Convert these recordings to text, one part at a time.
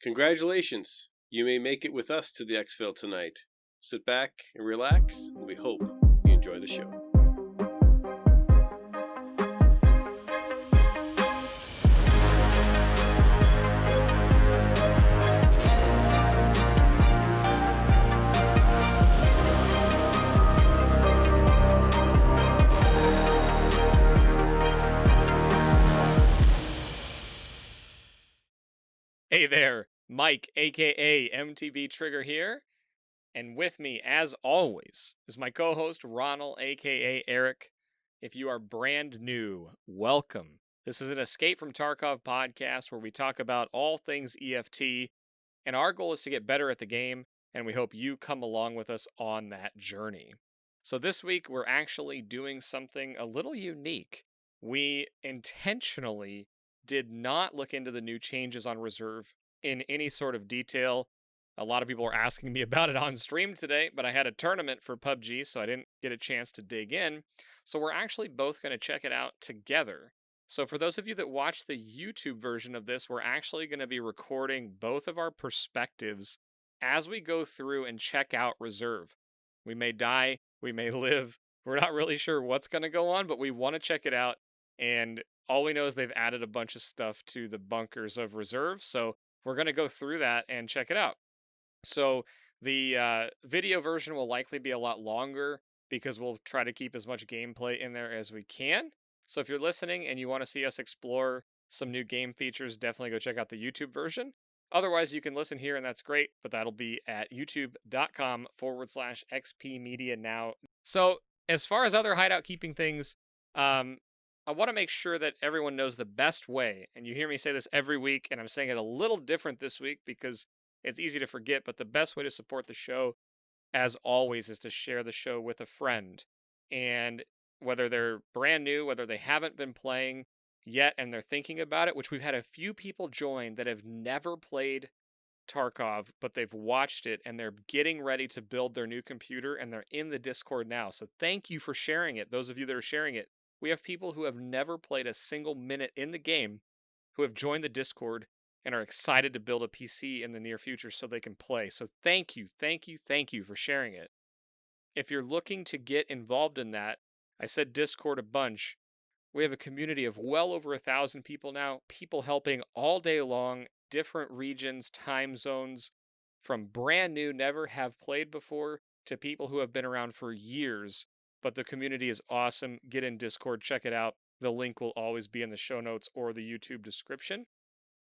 Congratulations! You may make it with us to the EXFIL tonight. Sit back and relax, and we hope you enjoy the show. Hey there, Mike, aka MTBtrigger here, and with me, as always, is my co-host Ronald, aka Eric. If you are brand new, welcome. This is an Escape from Tarkov podcast where we talk about all things EFT, and our goal is to get better at the game, and we hope you come along with us on that journey. So this week, we're actually doing something a little unique. We intentionally did not look into the new changes on Reserve in any sort of detail. A lot of people were asking me about it on stream today, but I had a tournament for PUBG, so I didn't get a chance to dig in. So we're actually both going to check it out together. So for those of you that watch the YouTube version of this, we're actually going to be recording both of our perspectives as we go through and check out Reserve. We may die, we may live. We're not really sure what's going to go on, but we want to check it out. And all we know is they've added a bunch of stuff to the bunkers of Reserve, so we're going to go through that and check it out. So the video version will likely be a lot longer because we'll try to keep as much gameplay in there as we can. So if you're listening and you want to see us explore some new game features, definitely go check out the YouTube version. Otherwise, you can listen here, and that's great, but that'll be at youtube.com/XP Media now. So as far as other hideout keeping things, I want to make sure that everyone knows the best way, and you hear me say this every week, and I'm saying it a little different this week because it's easy to forget, but the best way to support the show, as always, is to share the show with a friend. And whether they're brand new, whether they haven't been playing yet and they're thinking about it, which we've had a few people join that have never played Tarkov, but they've watched it and they're getting ready to build their new computer and they're in the Discord now. So thank you for sharing it, those of you that are sharing it. We have people who have never played a single minute in the game who have joined the Discord and are excited to build a PC in the near future so they can play. So thank you for sharing it. If you're looking to get involved in that, I said Discord a bunch. We have a community of well over 1,000 people now, people helping all day long, different regions, time zones, from brand new, never have played before, to people who have been around for years. But the community is awesome. Get in Discord, check it out. The link will always be in the show notes or the YouTube description.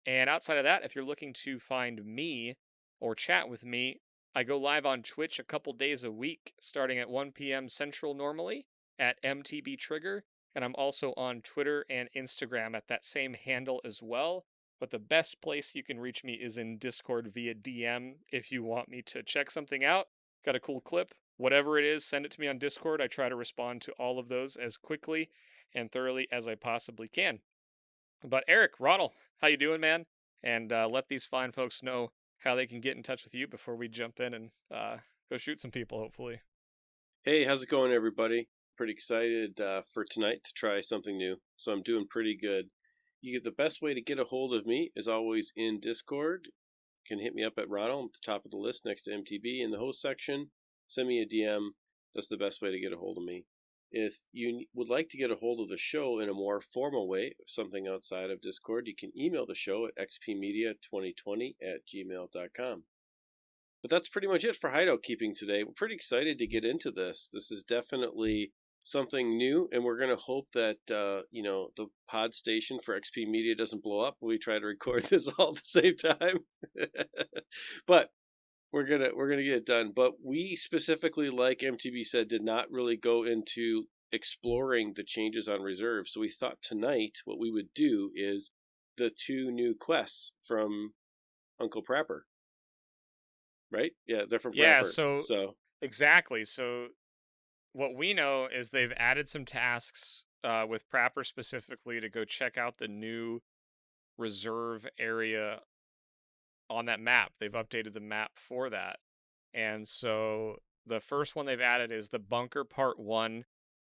And outside of that, if you're looking to find me or chat with me, I go live on Twitch a couple days a week, starting at 1 p.m. Central normally at MTBtrigger. And I'm also on Twitter and Instagram at that same handle as well. But the best place you can reach me is in Discord via DM if you want me to check something out. Got a cool clip. Whatever it is, send it to me on Discord. I try to respond to all of those as quickly and thoroughly as I possibly can. But Eric, Ronald, how you doing, man? And let these fine folks know how they can get in touch with you before we jump in and go shoot some people, hopefully. Hey, how's it going, everybody? Pretty excited for tonight to try something new, so I'm doing pretty good. The best way to get a hold of me is always in Discord. You can hit me up at Ronald at the top of the list next to MTB in the host section. Send me a DM. That's the best way to get a hold of me. If you would like to get a hold of the show in a more formal way, something outside of Discord, you can email the show at xpmedia2020@gmail.com. But that's pretty much it for hideout keeping today. We're pretty excited to get into this. This is definitely something new, and we're going to hope that the pod station for XP Media doesn't blow up when we try to record this all at the same time. But we're gonna get it done. But we specifically, like MTB said, did not really go into exploring the changes on Reserve. So we thought tonight what we would do is the 2 new quests from Uncle Prapper. Right? Yeah, they're from Prapper. Yeah, so exactly. So what we know is they've added some tasks with Prapper specifically to go check out the new Reserve area on that map. They've updated the map for that. And so the first one they've added is the Bunker Part 1.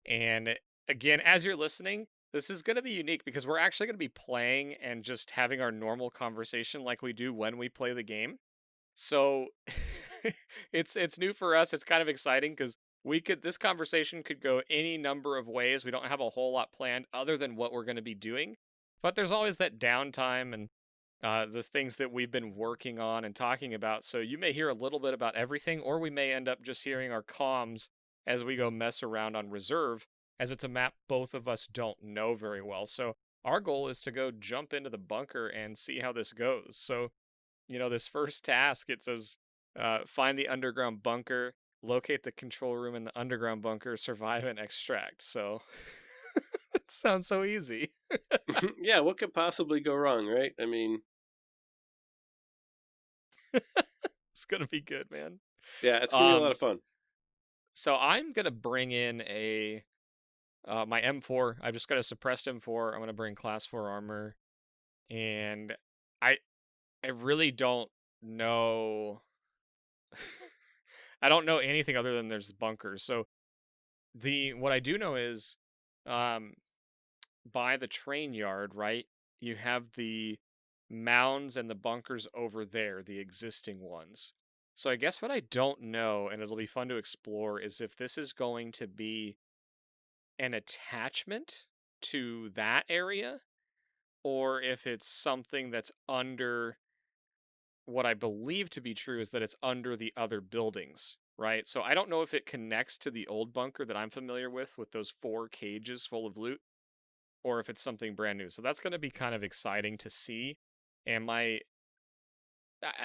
And again, as you're listening, This is going to be unique because we're actually going to be playing and just having our normal conversation like we do when we play the game. So it's new for us. It's kind of exciting because this conversation could go any number of ways. We don't have a whole lot planned other than what we're going to be doing. But there's always that downtime and the things that we've been working on and talking about. So you may hear a little bit about everything, or we may end up just hearing our comms as we go mess around on reserve, as it's a map both of us don't know very well. So our goal is to go jump into the bunker and see how this goes. So, this first task, it says find the underground bunker, locate the control room in the underground bunker, survive and extract. So it sounds so easy. Yeah, what could possibly go wrong, right? I mean, It's going to be good, man. yeah, it's going to be a lot of fun. So I'm going to bring in my M4. I've just got a suppressed M4. I'm going to bring class 4 armor. And I really don't know. I don't know anything other than there's bunkers. So what I do know is by the train yard, right? You have the mounds and the bunkers over there, the existing ones. So I guess what I don't know, and it'll be fun to explore, is if this is going to be an attachment to that area, or if it's something that's under. What I believe to be true is that it's under the other buildings, right? So I don't know if it connects to the old bunker that I'm familiar with those 4 cages full of loot, or if it's something brand new. So that's going to be kind of exciting to see. And I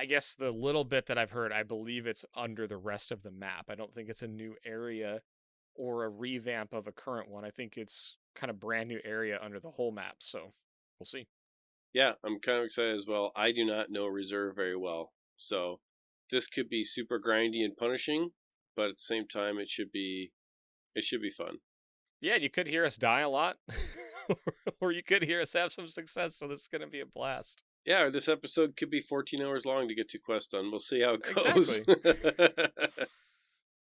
guess the little bit that I've heard, I believe it's under the rest of the map. I don't think it's a new area or a revamp of a current one. I think it's kind of brand new area under the whole map. So we'll see. Yeah, I'm kind of excited as well. I do not know reserve very well, so this could be super grindy and punishing, but at the same time, it should be fun. Yeah, you could hear us die a lot, or you could hear us have some success. So this is going to be a blast. Yeah, this episode could be 14 hours long to get 2 quests done. We'll see how it goes. Exactly.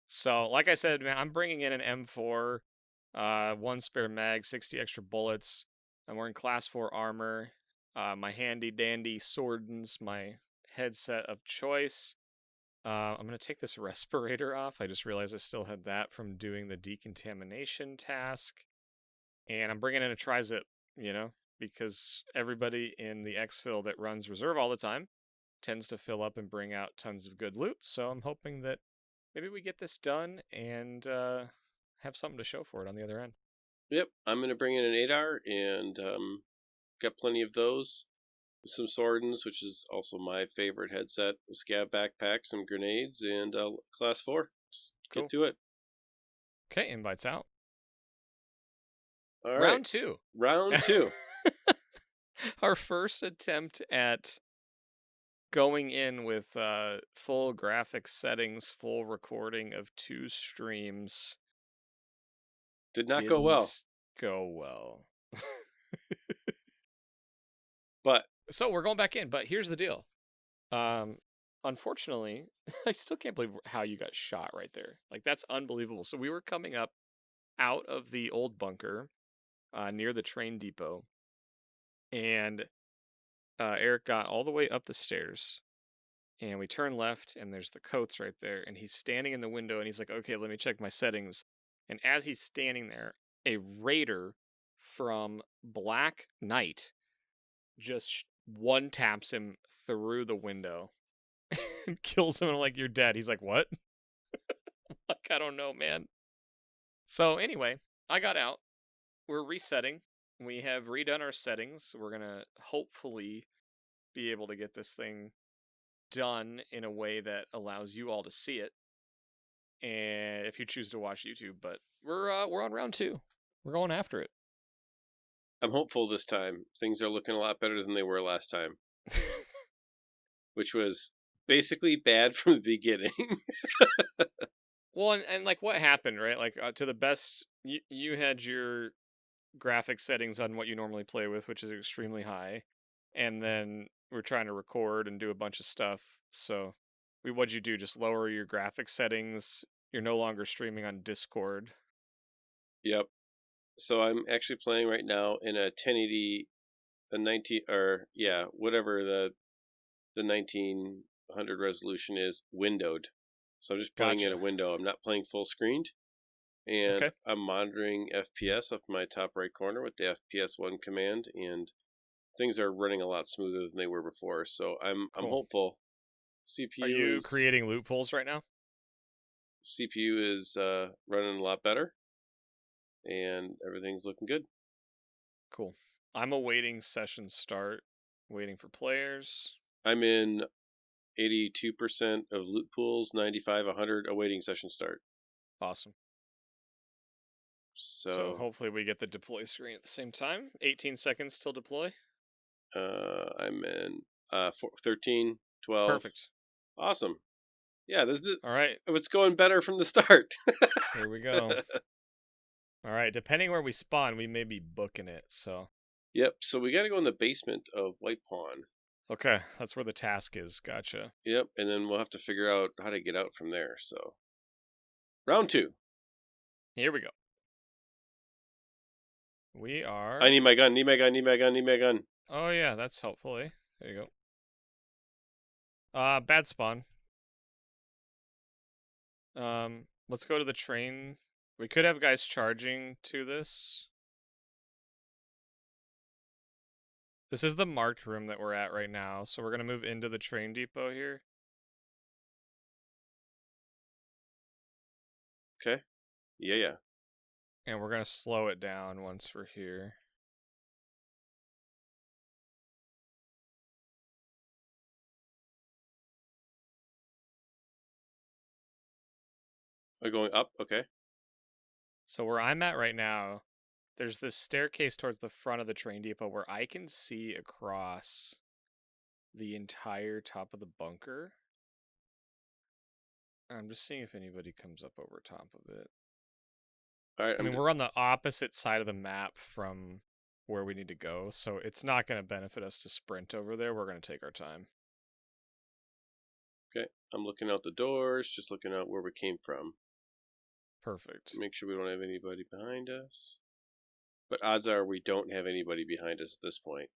So, like I said, man, I'm bringing in an M4, 1 spare mag, 60 extra bullets. I'm wearing class 4 armor, my handy dandy swordens, my headset of choice. I'm going to take this respirator off. I just realized I still had that from doing the decontamination task. And I'm bringing in a tri-zip, because everybody in the EXFIL that runs reserve all the time tends to fill up and bring out tons of good loot. So I'm hoping that maybe we get this done and have something to show for it on the other end. Yep, I'm going to bring in an 8R and got plenty of those. Some Swordens, which is also my favorite headset, a scav backpack, some grenades, and class 4. Let's Cool. get to it. Okay, invites out. All right. Round 2. Round 2. Our first attempt at going in with full graphics settings, full recording of 2 streams. Did not go well. Go well. But so we're going back in, but here's the deal. Unfortunately, I still can't believe how you got shot right there. Like, that's unbelievable. So we were coming up out of the old bunker near the train depot, and Eric got all the way up the stairs, and we turned left, and there's the coats right there, and he's standing in the window, and he's like, okay, let me check my settings. And as he's standing there, a raider from Black Knight just one taps him through the window and kills him. And I'm like, you're dead. He's like, what? Like, I don't know, man. So anyway, I got out. We're resetting. We have redone our settings. We're going to hopefully be able to get this thing done in a way that allows you all to see it. And if you choose to watch YouTube, but we're on round 2. We're going after it. I'm hopeful this time. Things are looking a lot better than they were last time. Which was basically bad from the beginning. Well, and like what happened, right? Like to the best, you had your graphic settings on what you normally play with, which is extremely high. And then we're trying to record and do a bunch of stuff. So what'd you do? Just lower your graphic settings. You're no longer streaming on Discord. Yep. So I'm actually playing right now in a 1080, a 19, or yeah, whatever the 1900 resolution is, windowed. So I'm just playing in a Gotcha. window. I'm not playing full screened, and Okay. I'm monitoring FPS up my top right corner with the FPS 1 command, and things are running a lot smoother than they were before. So I'm Cool. hopeful. Are CPU you is creating loopholes right now? CPU is running a lot better, and everything's looking good. Cool. I'm awaiting session start, waiting for players. I'm in 82% of loot pools, 95, 100 awaiting session start. Awesome. So So hopefully we get the deploy screen at the same time. 18 seconds till deploy. I'm in 13, 12. Perfect. Awesome. Yeah, All right. it's going better from the start. Here we go. All right. Depending where we spawn, we may be booking it. So, Yep, so we got to go in the basement of White Pawn. okay. That's where the task is. Gotcha. Yep, and then we'll have to figure out how to get out from there. So, round 2. Here we go. We are. I need my gun, need my gun, need my gun, need my gun. Oh, yeah. That's helpful, eh? There you go. Bad spawn. Let's go to the train. We could have guys charging to this. This is the marked room that we're at right now, so we're gonna move into the train depot here. Okay. Yeah. And we're gonna slow it down once we're here. We're going up, okay. So where I'm at right now, there's this staircase towards the front of the train depot where I can see across the entire top of the bunker. I'm just seeing if anybody comes up over top of it. All right. I mean, we're on the opposite side of the map from where we need to go, so it's not going to benefit us to sprint over there. We're going to take our time. Okay. I'm looking out the doors, just looking out where we came from. Perfect. Make sure we don't have anybody behind us. But odds are we don't have anybody behind us at this point.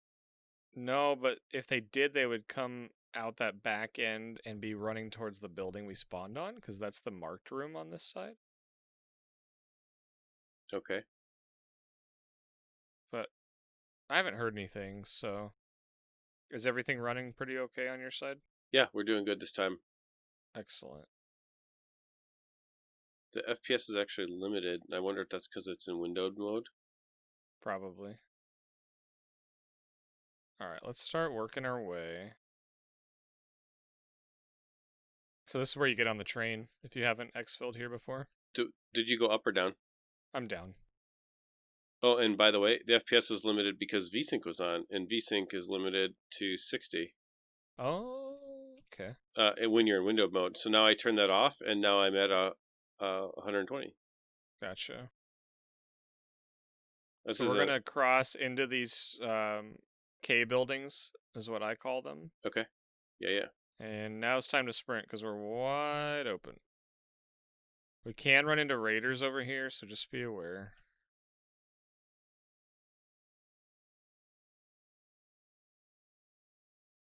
No, but if they did, they would come out that back end and be running towards the building we spawned on, because that's the marked room on this side. Okay. But I haven't heard anything, so is everything running pretty okay on your side? Yeah, we're doing good this time. Excellent. The FPS is actually limited. I wonder if that's because it's in windowed mode. Probably. All right, let's start working our way. So this is where you get on the train if you haven't EXFIL'd here before. Did you go up or down? I'm down. Oh, and by the way, the FPS was limited because VSync was on, and VSync is limited to 60. Oh, okay. When you're in windowed mode. So now I turn that off, and now I'm at 120. Gotcha. This So we're going to cross into these K buildings, is what I call them. Okay. Yeah. And now it's time to sprint because we're wide open. We can run into raiders over here, so just be aware.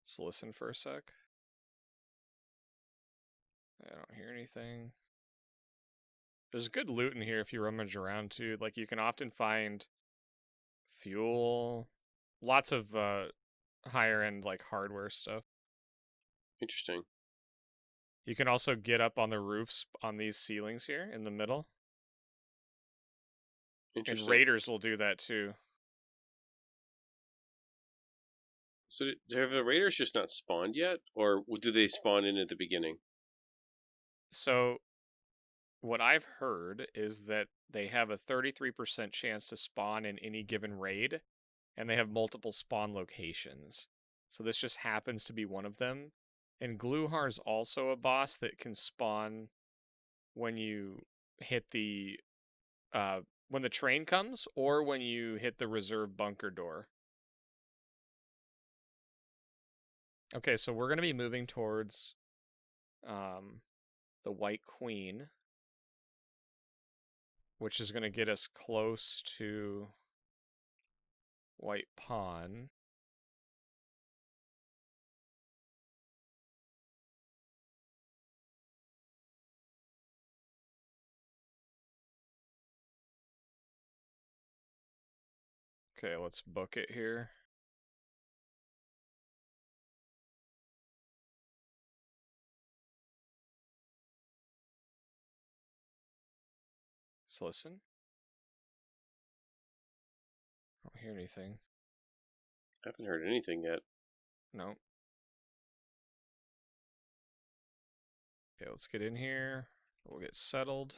Let's listen for a sec. I don't hear anything. There's good loot in here if you rummage around too. Like you can often find fuel, lots of higher end like hardware stuff. Interesting. You can also get up on the roofs on these ceilings here in the middle. Interesting. And raiders will do that too. So have the raiders just not spawned yet, or do they spawn in at the beginning? So what I've heard is that they have a 33% chance to spawn in any given raid, and they have multiple spawn locations. So this just happens to be one of them. And Gluhar's also a boss that can spawn when you hit the when the train comes or when you hit the reserve bunker door. Okay, so we're going to be moving towards the White Queen. which is going to get us close to White Pawn. Okay, let's book it here. Let's listen. I don't hear anything. I haven't heard anything yet. No. Okay, let's get in here. We'll get settled.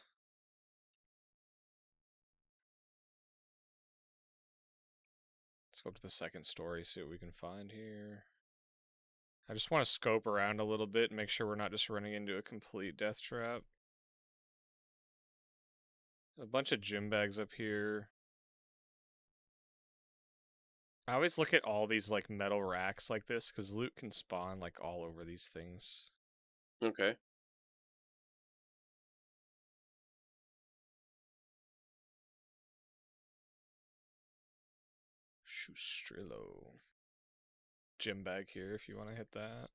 Let's go up to the second story, see what we can find here. I just want to scope around a little bit and make sure we're not just running into a complete death trap. A bunch of gym bags up here. I always look at all these like metal racks like this because loot can spawn like all over these things. Okay. Shustrillo. Gym bag here if you want to hit that.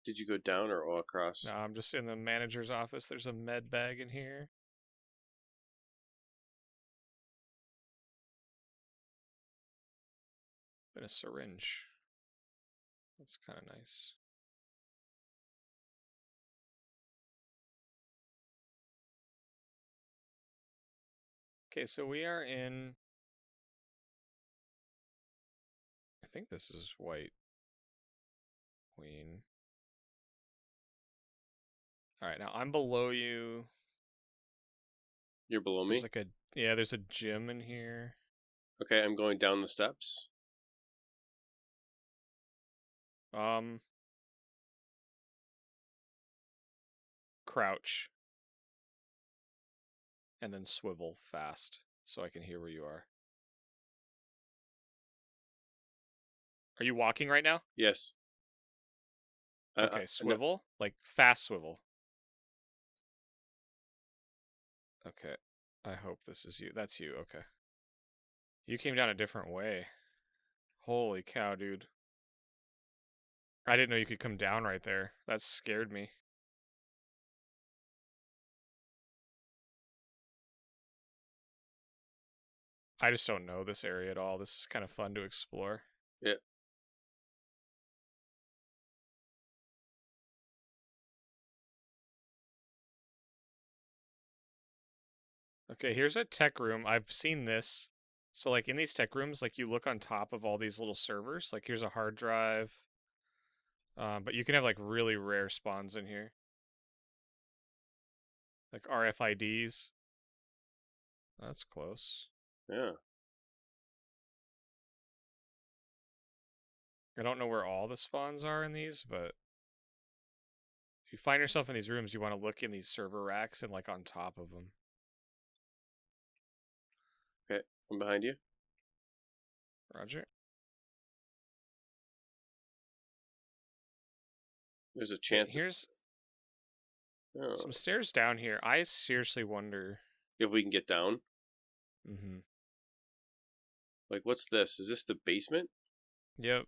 Did you go down or all across? No, I'm just in the manager's office. There's a med bag in here. And a syringe. That's kind of nice. Okay, so we are in... I think this is White Queen. Alright, now I'm below you. You're below me? There's like a... Yeah, there's a gym in here. Okay, I'm going down the steps. Crouch. And then swivel fast so I can hear where you are. Are you walking right now? Yes. Okay, swivel? Like fast swivel. Okay. I hope this is you. That's you, okay. You came down a different way. Holy cow, dude. I didn't know you could come down right there. That scared me. I just don't know this area at all. This is kind of fun to explore. Yeah. Okay, here's a tech room. I've seen this. So, like, in these tech rooms, like, you look on top of all these little servers. Like, here's a hard drive. But you can have, like, really rare spawns in here. Like, RFIDs. That's close. Yeah. I don't know where all the spawns are in these, but if you find yourself in these rooms, you want to look in these server racks and, like, on top of them. Okay, I'm behind you. Roger. There's a chance. Here's some stairs down here. I seriously wonder if we can get down. Mm-hmm. Like, what's this? Is this the basement? Yep.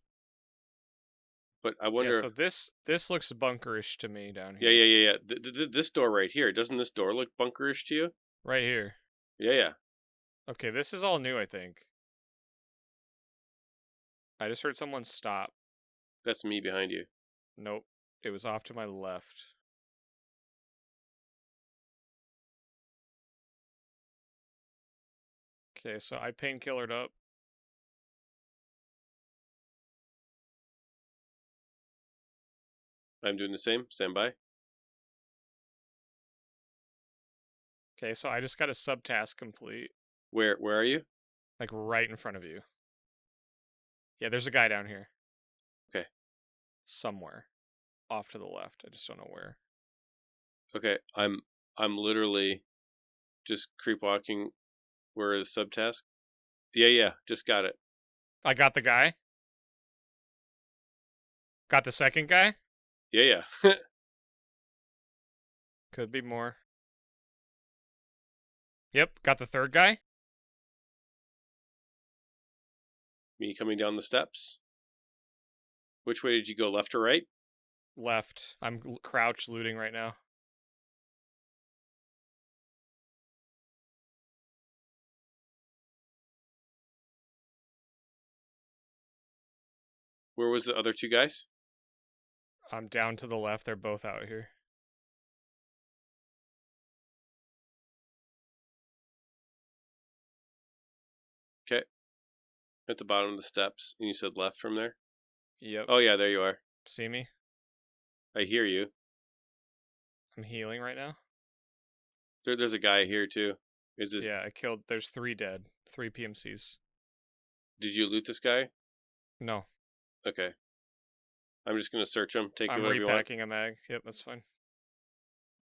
But I wonder so this looks bunkerish to me down here. Yeah. This door right here. Doesn't this door look bunkerish to you? Right here. Yeah. Okay, this is all new, I think. I just heard someone stop. That's me behind you. Nope. It was off to my left. Okay, so I painkillered up. I'm doing the same. Stand by. Okay, so I just got a subtask complete. Where are you? Like right in front of you. Yeah, there's a guy down here. Okay. Somewhere. Off to the left. I just don't know where. Okay, I'm literally just creep walking where the subtask. Yeah, just got it. I got the guy. Got the second guy? Yeah, yeah. Could be more. Yep, got the third guy. Me coming down the steps. Which way did you go, left or right? Left. I'm crouch looting right now. Where was the other two guys? I'm down to the left. They're both out here. Okay. At the bottom of the steps. And you said left from there? Yep. Oh, yeah, there you are. See me? I hear you. I'm healing right now. There's a guy here, too. Is this? Yeah, I killed. There's 3 dead. 3 PMCs. Did you loot this guy? No. Okay. I'm just going to search him. Take I'm whatever you want. repacking a mag. Yep, that's fine.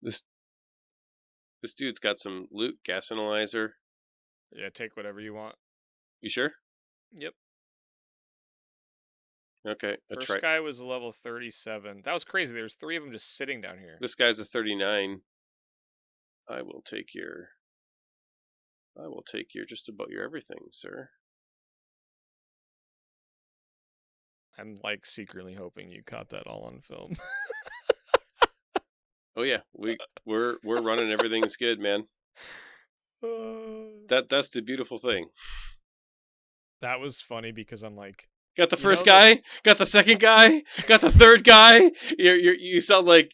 This dude's got some loot. Gas analyzer. Yeah, take whatever you want. You sure? Yep. Okay. First guy was level 37. That was crazy. There's 3 of them just sitting down here. This guy's a 39. I will take your just about your everything, sir. I'm like secretly hoping you caught that all on film. Oh yeah, we're running. Everything's good, man. That's the beautiful thing. That was funny because I'm like, got the first guy, got the second guy, got the third guy. You sound like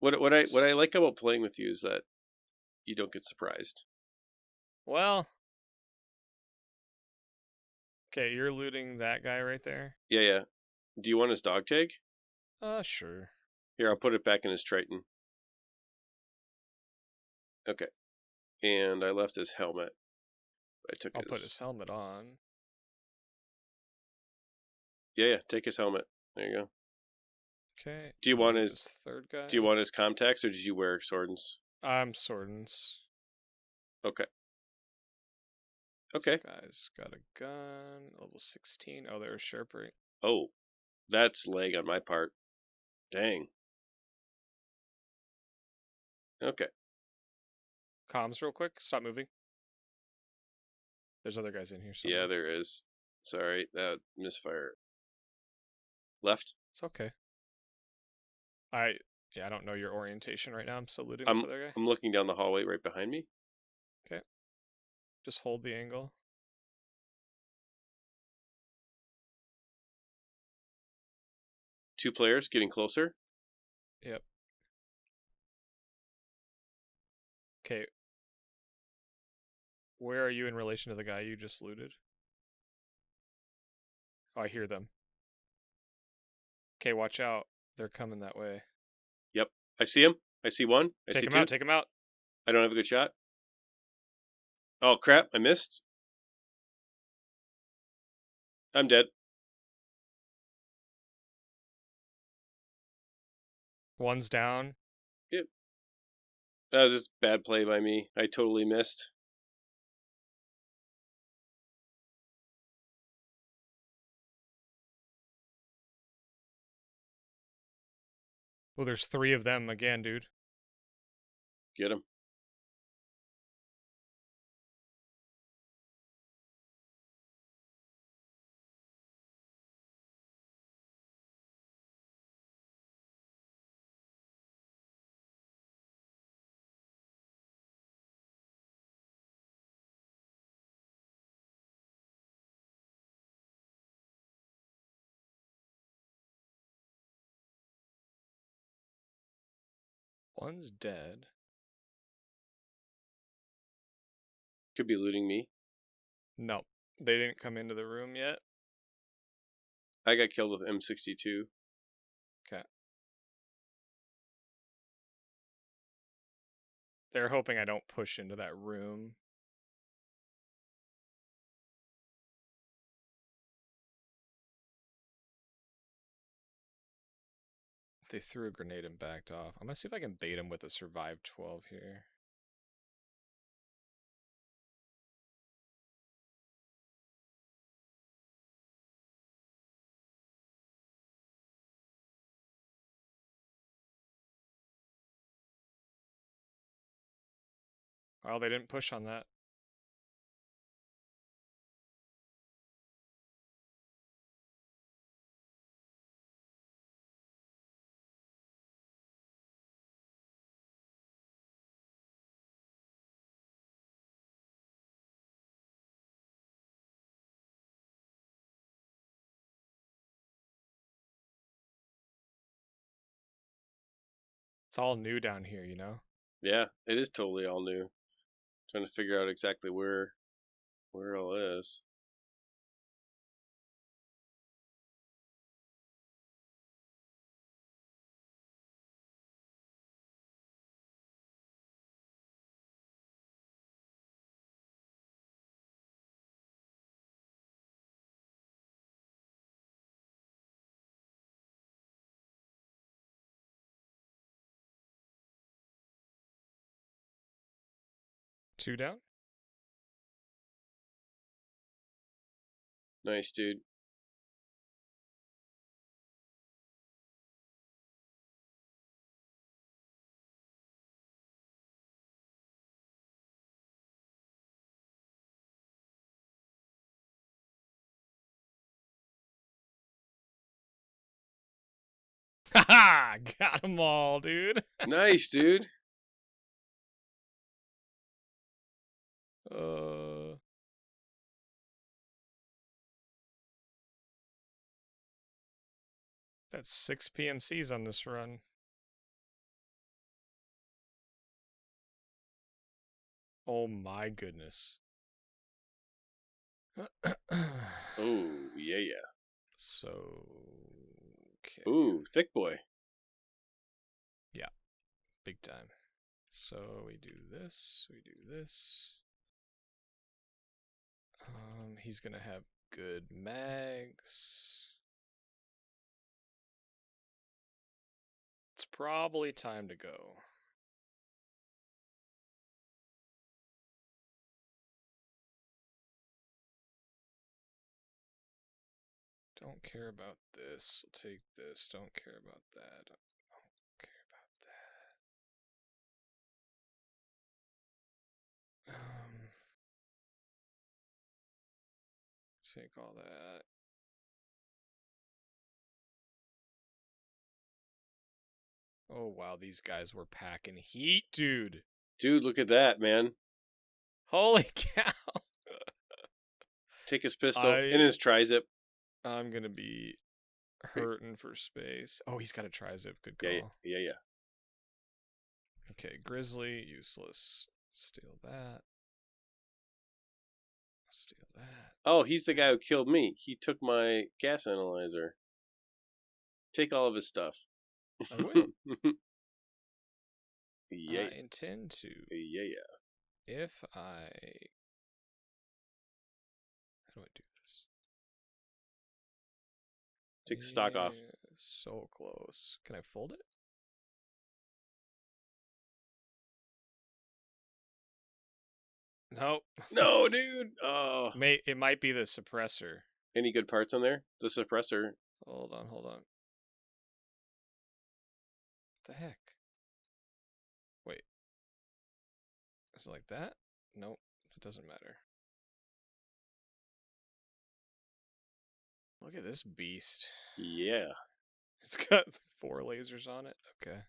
what I like about playing with you is that you don't get surprised. Well, okay, you're looting that guy right there. Yeah, yeah. Do you want his dog tag? Sure. Here, I'll put it back in his Triton. Okay. And I left his helmet. I'll put his helmet on. Yeah, yeah. Take his helmet. There you go. Okay. Do you want his third guy? Do you want his contacts, or did you wear Swordens? I'm Swordens. Okay. Okay. This guy's got a gun. Level 16. Oh, there's Sherper. Oh, that's lag on my part. Dang. Okay. Comms real quick. Stop moving. There's other guys in here somewhere. Yeah, there is. Sorry, that misfire. Left? It's okay. I don't know your orientation right now. I'm still looting this other guy. I'm looking down the hallway right behind me. Okay. Just hold the angle. Two players getting closer. Yep. Okay. Where are you in relation to the guy you just looted? Oh, I hear them. Okay, watch out. They're coming that way. Yep. I see him. I see one. I see two. Take him out. I don't have a good shot. Oh, crap. I missed. I'm dead. One's down. Yep. That was just bad play by me. I totally missed. Oh, there's 3 of them again, dude. Get him. One's dead. Could be looting me. No, they didn't come into the room yet. I got killed with M62. Okay. They're hoping I don't push into that room. They threw a grenade and backed off. I'm going to see if I can bait him with a survive 12 here. Well, they didn't push on that. It's all new down here, you know? Yeah, it is totally all new. Trying to figure out exactly where it all is. Two down? Nice, dude. Haha! Got them all, dude. Nice, dude. That's 6 PMCs on this run. Oh my goodness. Oh, yeah. So, okay. Ooh, thick boy. Yeah, big time. So we do this, we do this. He's gonna have good mags. It's probably time to go. Don't care about this. We'll take this. Don't care about that. Don't care about that. Take all that. Oh wow, these guys were packing heat, dude. Dude, look at that, man. Holy cow. Take his pistol in his tri-zip. I'm gonna be hurting for space. Oh, he's got a tri-zip. Good call. Yeah. Okay, Grizzly, useless. Steal that. Steal that. Oh, he's the guy who killed me. He took my gas analyzer. Take all of his stuff. I will. Yeah. I intend to. Yeah. If I... How do I do this? Take the stock off. So close. Can I fold it? Nope. No, dude. Oh. It might be the suppressor. Any good parts on there? The suppressor. Hold on. What the heck? Wait. Is it like that? Nope. It doesn't matter. Look at this beast. Yeah. It's got 4 lasers on it. Okay.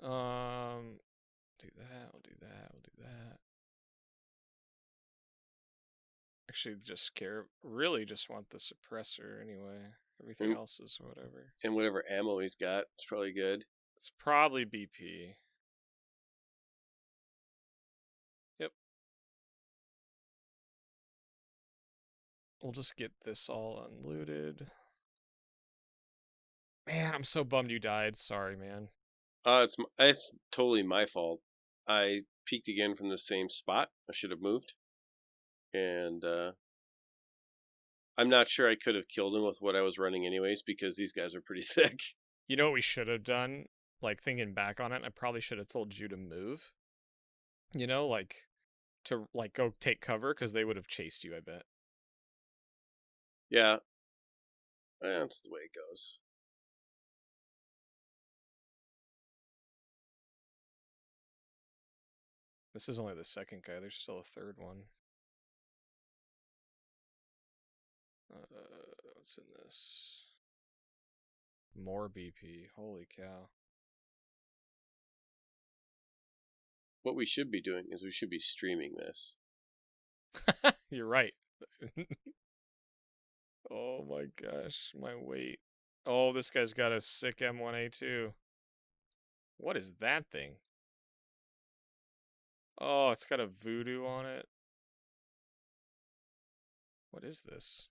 Do that. We'll do that. Actually, really just want the suppressor anyway. Everything else is whatever. And whatever ammo he's got, it's probably good. It's probably BP. Yep. We'll just get this all unlooted. Man, I'm so bummed you died. Sorry, man. It's totally my fault. I peeked again from the same spot. I should have moved. And I'm not sure I could have killed him with what I was running anyways, because these guys are pretty thick. You know what we should have done? Like, thinking back on it, I probably should have told you to move. You know, like, to, like, go take cover, because they would have chased you, I bet. Yeah. That's the way it goes. This is only the second guy. There's still a third one. What's in this? More BP. Holy cow. What we should be doing is we should be streaming this. You're right. Oh my gosh, my weight. Oh, this guy's got a sick M1A2. What is that thing? Oh, it's got a voodoo on it. What is this?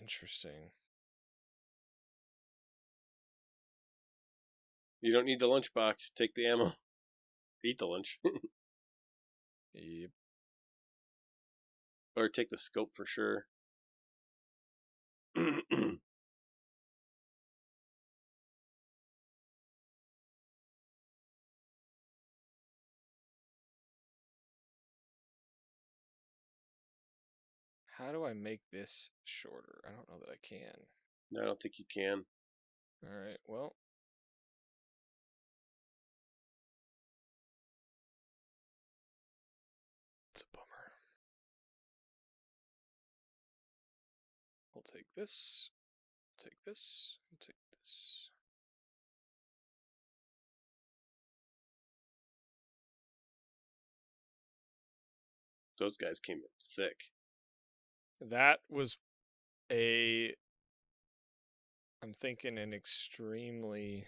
Interesting. You don't need the lunchbox. Take the ammo. Eat the lunch. Yep. Or take the scope for sure. How do I make this shorter? I don't know that I can. I don't think you can. Alright, well. It's a bummer. I'll take this. Take this. Take this. Those guys came in thick. That was I'm thinking an extremely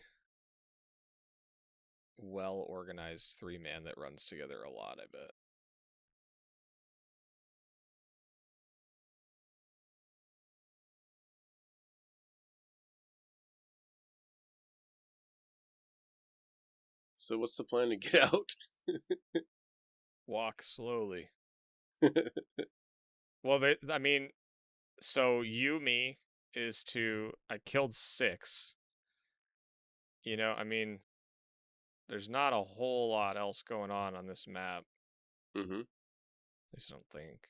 well organized 3-man that runs together a lot, I bet. So what's the plan to get out? Walk slowly. Well, I mean, so me is I killed 6. You know, I mean, there's not a whole lot else going on this map. Mm-hmm. I just don't think.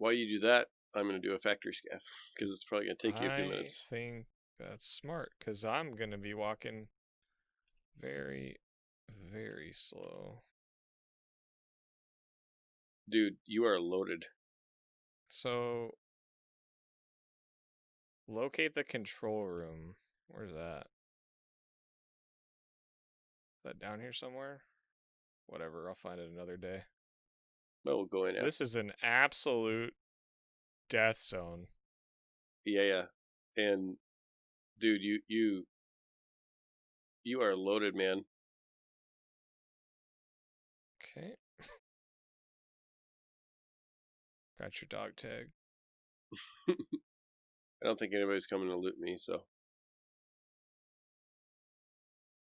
While you do that, I'm going to do a factory scav because it's probably going to take you a few minutes. I think that's smart because I'm going to be walking very, very slow. Dude, you are loaded. So, locate the control room. Where's that? Is that down here somewhere? Whatever, I'll find it another day. Well, we'll go in after. This is an absolute death zone. Yeah. And dude, you are loaded, man. Okay. Got your dog tag. I don't think anybody's coming to loot me, so.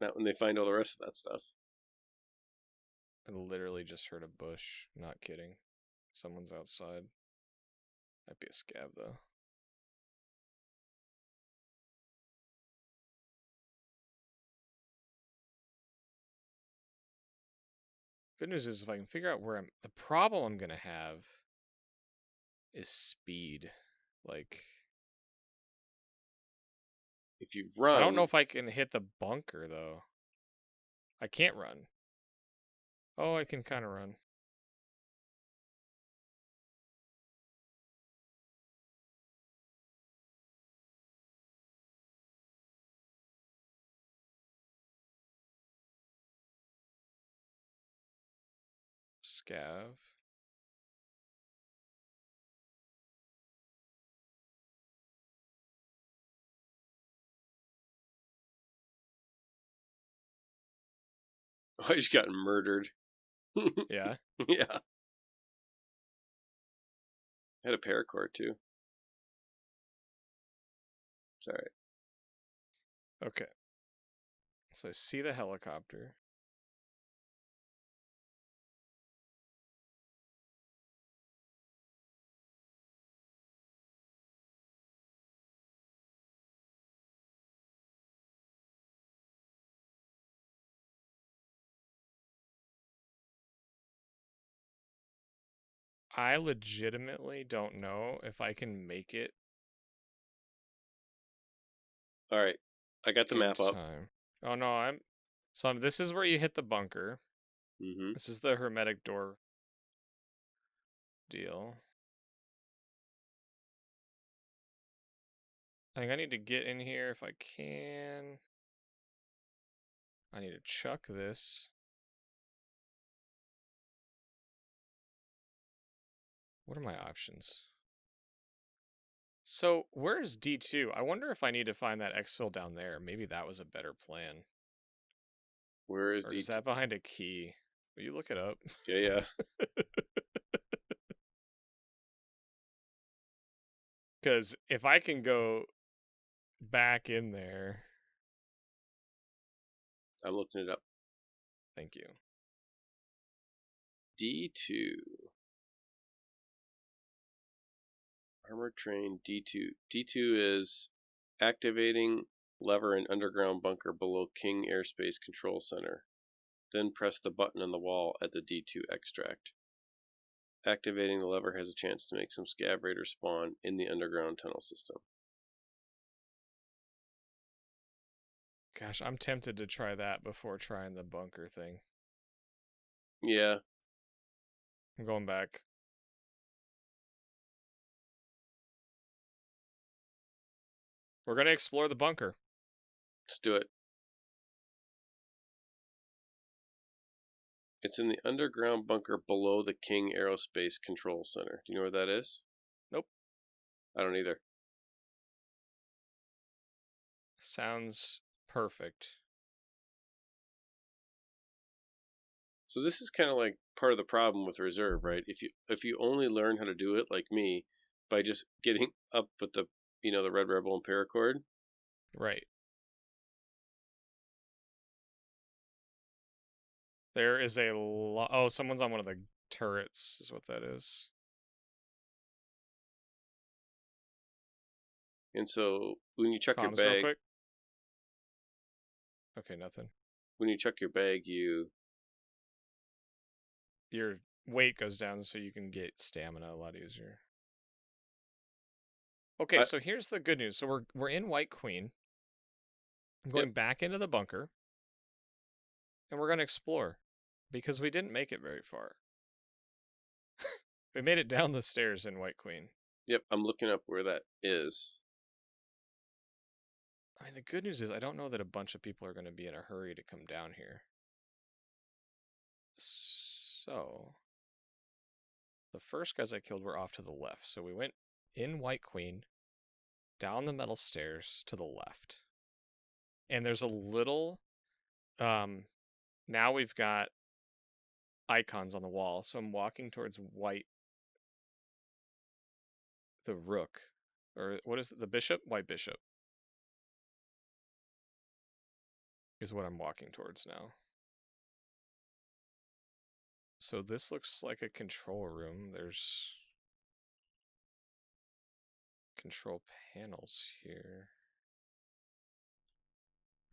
Not when they find all the rest of that stuff. I literally just heard a bush. Not kidding. Someone's outside. Might be a scav, though. Good news is if I can figure out where the problem I'm going to have is speed. Like, if you run. I don't know if I can hit the bunker, though. I can't run. Oh, I can kind of run. Scav. I just got murdered. Yeah. Yeah. I had a paracord too. It's alright. Okay. So I see the helicopter. I legitimately don't know if I can make it. All right, I got the map up. Time. Oh no, this is where you hit the bunker. Mm-hmm. This is the hermetic door deal. I think I need to get in here if I can. I need to chuck this. What are my options? So, where's D2? I wonder if I need to find that exfil down there. Maybe that was a better plan. Where is or D2? Is that behind a key? Will you look it up? Yeah. Because if I can go back in there... I'm looking it up. Thank you. D2. Armored train D2. D2 is activating lever in underground bunker below King Airspace Control Center. Then press the button on the wall at the D2 extract. Activating the lever has a chance to make some scav raiders spawn in the underground tunnel system. Gosh, I'm tempted to try that before trying the bunker thing. Yeah. I'm going back. We're going to explore the bunker. Let's do it. It's in the underground bunker below the King Aerospace Control Center. Do you know where that is? Nope. I don't either. Sounds perfect. So this is kind of like part of the problem with reserve, right? If you only learn how to do it like me by just getting up with the the Red Rebel and Paracord. Right. There is a lot. Oh, someone's on one of the turrets, is what that is. And so when you check your Comms real bag, quick. Okay, nothing. when you check your bag, Your weight goes down so you can get stamina a lot easier. Okay, so here's the good news. So we're in White Queen. I'm going back into the bunker. And we're going to explore. Because we didn't make it very far. We made it down the stairs in White Queen. Yep, I'm looking up where that is. I mean, the good news is I don't know that a bunch of people are going to be in a hurry to come down here. So, the first guys I killed were off to the left. So we went in White Queen, down the metal stairs to the left. And there's a little... now we've got icons on the wall. So I'm walking towards white... The rook. Or what is it? The bishop? White bishop. Is what I'm walking towards now. So this looks like a control room. There's control panels here.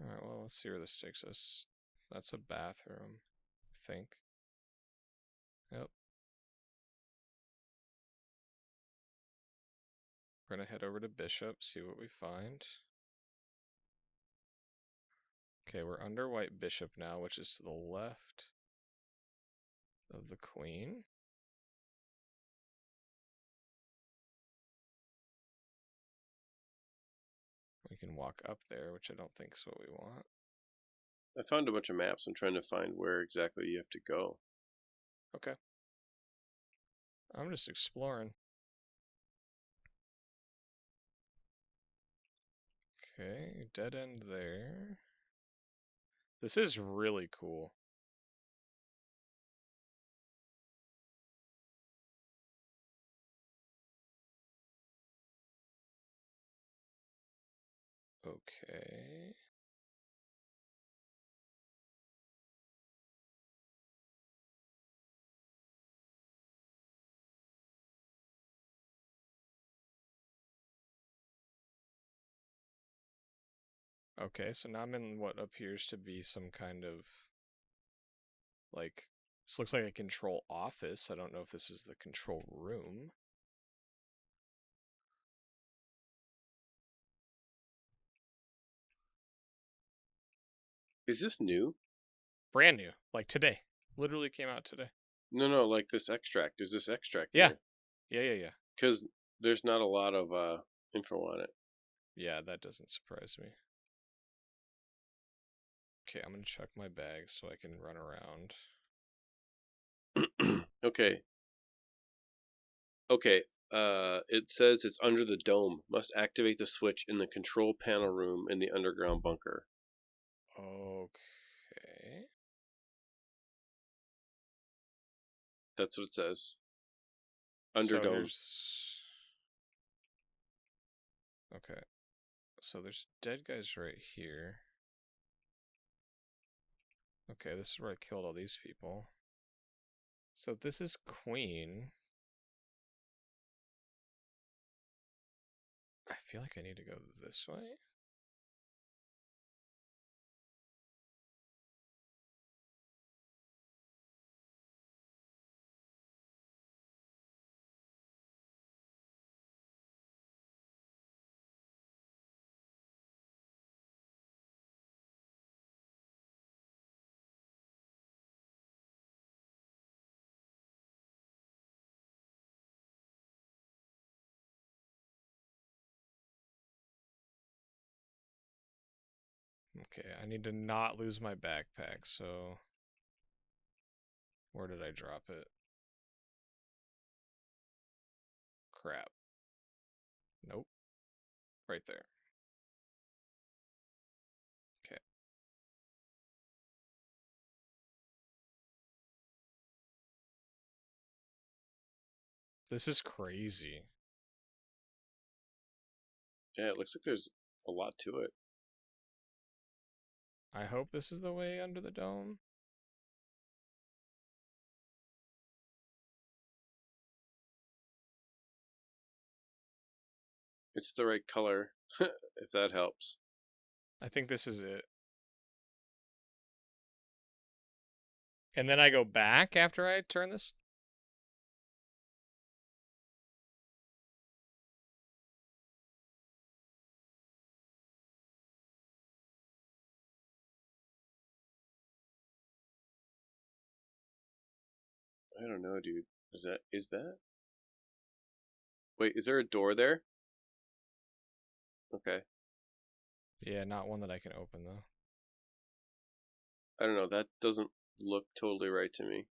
Alright, well, let's see where this takes us. That's a bathroom, I think. Yep. We're gonna head over to Bishop, see what we find. Okay, we're under White Bishop now, which is to the left of the Queen. We can walk up there, which I don't think is what we want. I found a bunch of maps. I'm trying to find where exactly you have to go. Okay. I'm just exploring. Okay, dead end there. This is really cool. Okay. Okay, so now I'm in what appears to be some kind of, like, This looks like a control office. I don't know if this is the control room. Is this new? Brand new, like today. Literally came out today. No, like this extract. Is this extract Yeah. new? Yeah. Because there's not a lot of info on it. Yeah, that doesn't surprise me. Okay, I'm gonna check my bag so I can run around. Okay. It says it's under the dome. Must activate the switch in the control panel room in the underground bunker. Okay. That's what it says. Under So dome. Okay. So there's dead guys right here. Okay, this is where I killed all these people. So this is Queen. I feel like I need to go this way. Okay, I need to not lose my backpack, so... Where did I drop it? Crap. Nope. Right there. Okay. This is crazy. Yeah, it looks like there's a lot to it. I hope this is the way under the dome. It's the right color, if that helps. I think this is it. And then I go back after I turn this? I don't know, dude. Is that? Wait, is there a door there? Okay. Yeah, not one that I can open, though. I don't know. That doesn't look totally right to me.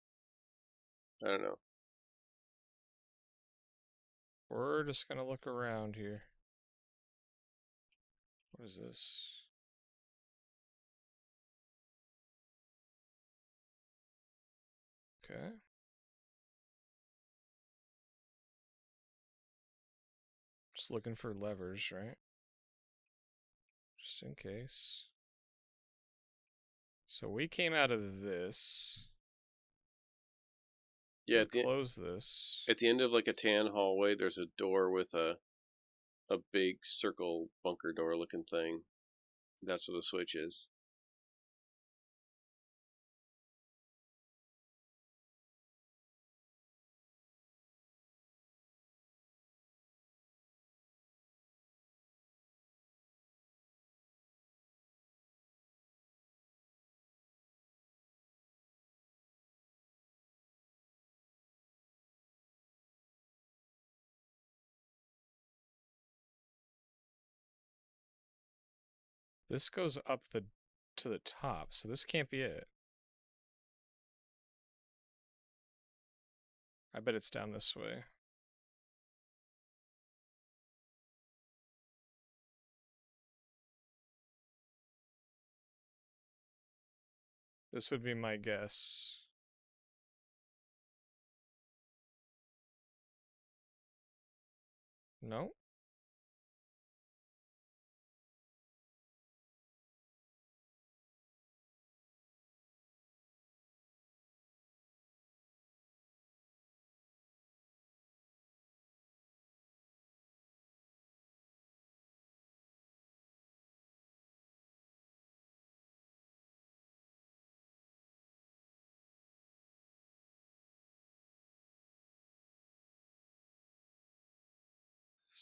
I don't know. We're just gonna look around here. What is this? Okay. Just looking for levers, right? Just in case. So we came out of this. Yeah, Close this. at the end of like a tan hallway, there's a door with a big circle bunker door looking thing. That's where the switch is. This goes up to the top, so this can't be it. I bet it's down this way. This would be my guess. No?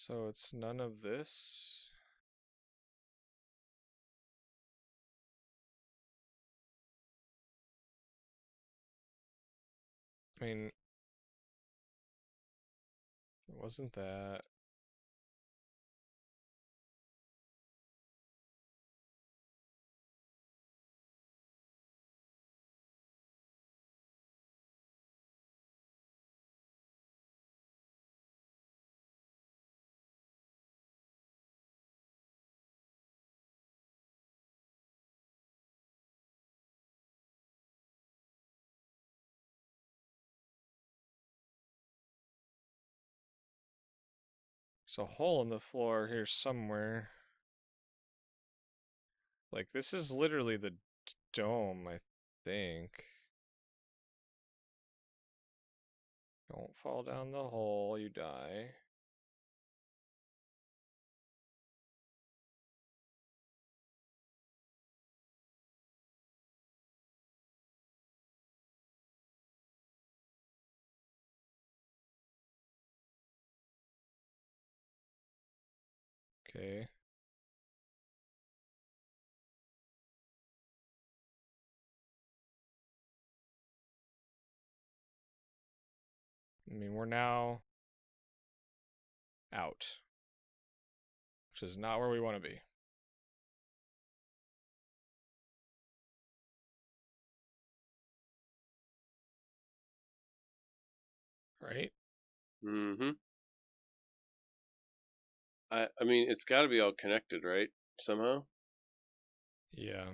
So it's none of this. I mean, it wasn't that. There's a hole in the floor here somewhere. Like, this is literally the dome, I think. Don't fall down the hole, you die. Okay. I mean, we're now out, which is not where we want to be. Right? Mm-hmm. I mean, it's got to be all connected, right? Somehow. Yeah.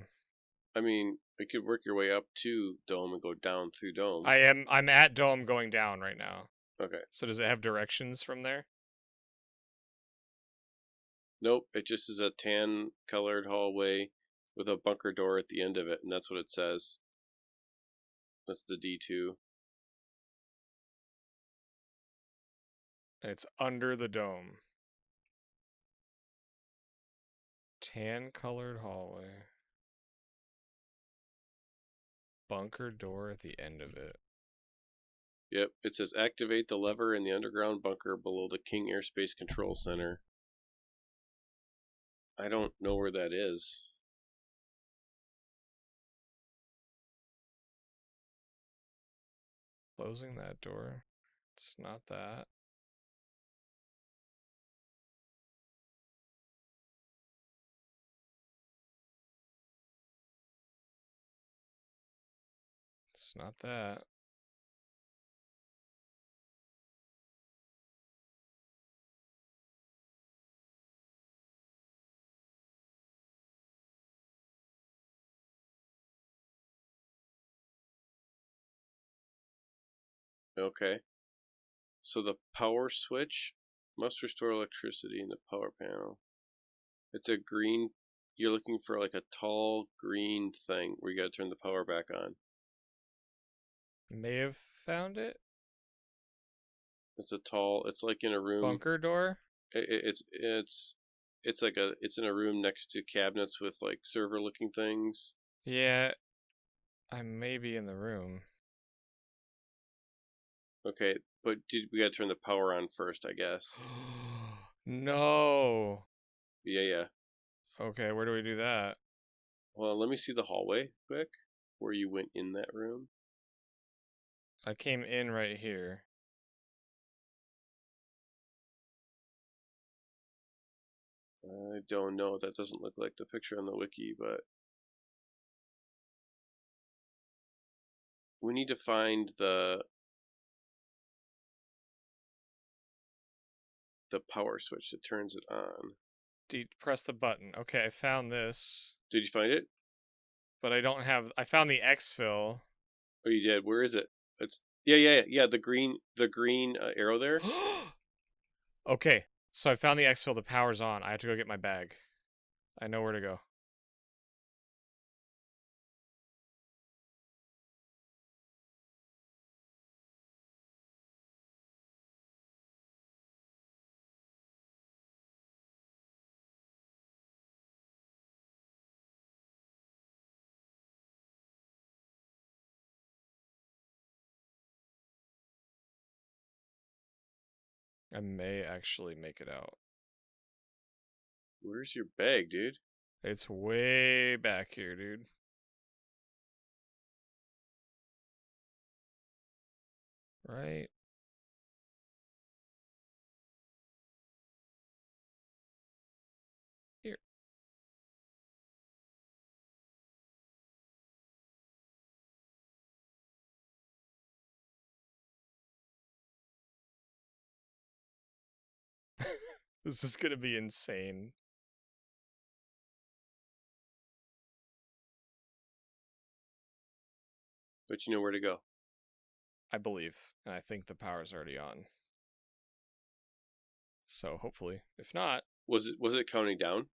I mean, you could work your way up to Dome and go down through Dome. I'm at dome going down right now. Okay. So does it have directions from there? Nope. It just is a tan-colored hallway with a bunker door at the end of it, and that's what it says. That's the D2. It's under the dome. Tan colored hallway. Bunker door at the end of it. Yep. It says activate the lever in the underground bunker below the King Airspace Control Center. I don't know where that is. Closing that door. It's not that. It's not that. Okay. So the power switch must restore electricity in the power panel. It's a green. You're looking for like a tall green thing where you got to turn the power back on. May have found it. It's a tall. It's like in a room. Bunker door. It's like it's in a room next to cabinets with like server looking things. Yeah, I may be in the room. Okay, but we got to turn the power on first, I guess. No. Yeah. Okay, where do we do that? Well, let me see the hallway quick where you went in that room. I came in right here. I don't know. That doesn't look like the picture on the wiki, but we need to find the power switch that turns it on. Press the button. Okay, I found this. Did you find it? But I don't have. I found the EXFIL. Oh, you did. Where is it? It's yeah. The green arrow there. Okay, so I found the EXFIL. The power's on. I have to go get my bag. I know where to go. I may actually make it out. Where's your bag, dude? It's way back here, dude. Right. Here. This is gonna be insane. But you know where to go. I believe, and I think the power's already on. So hopefully, if not, Was it counting down?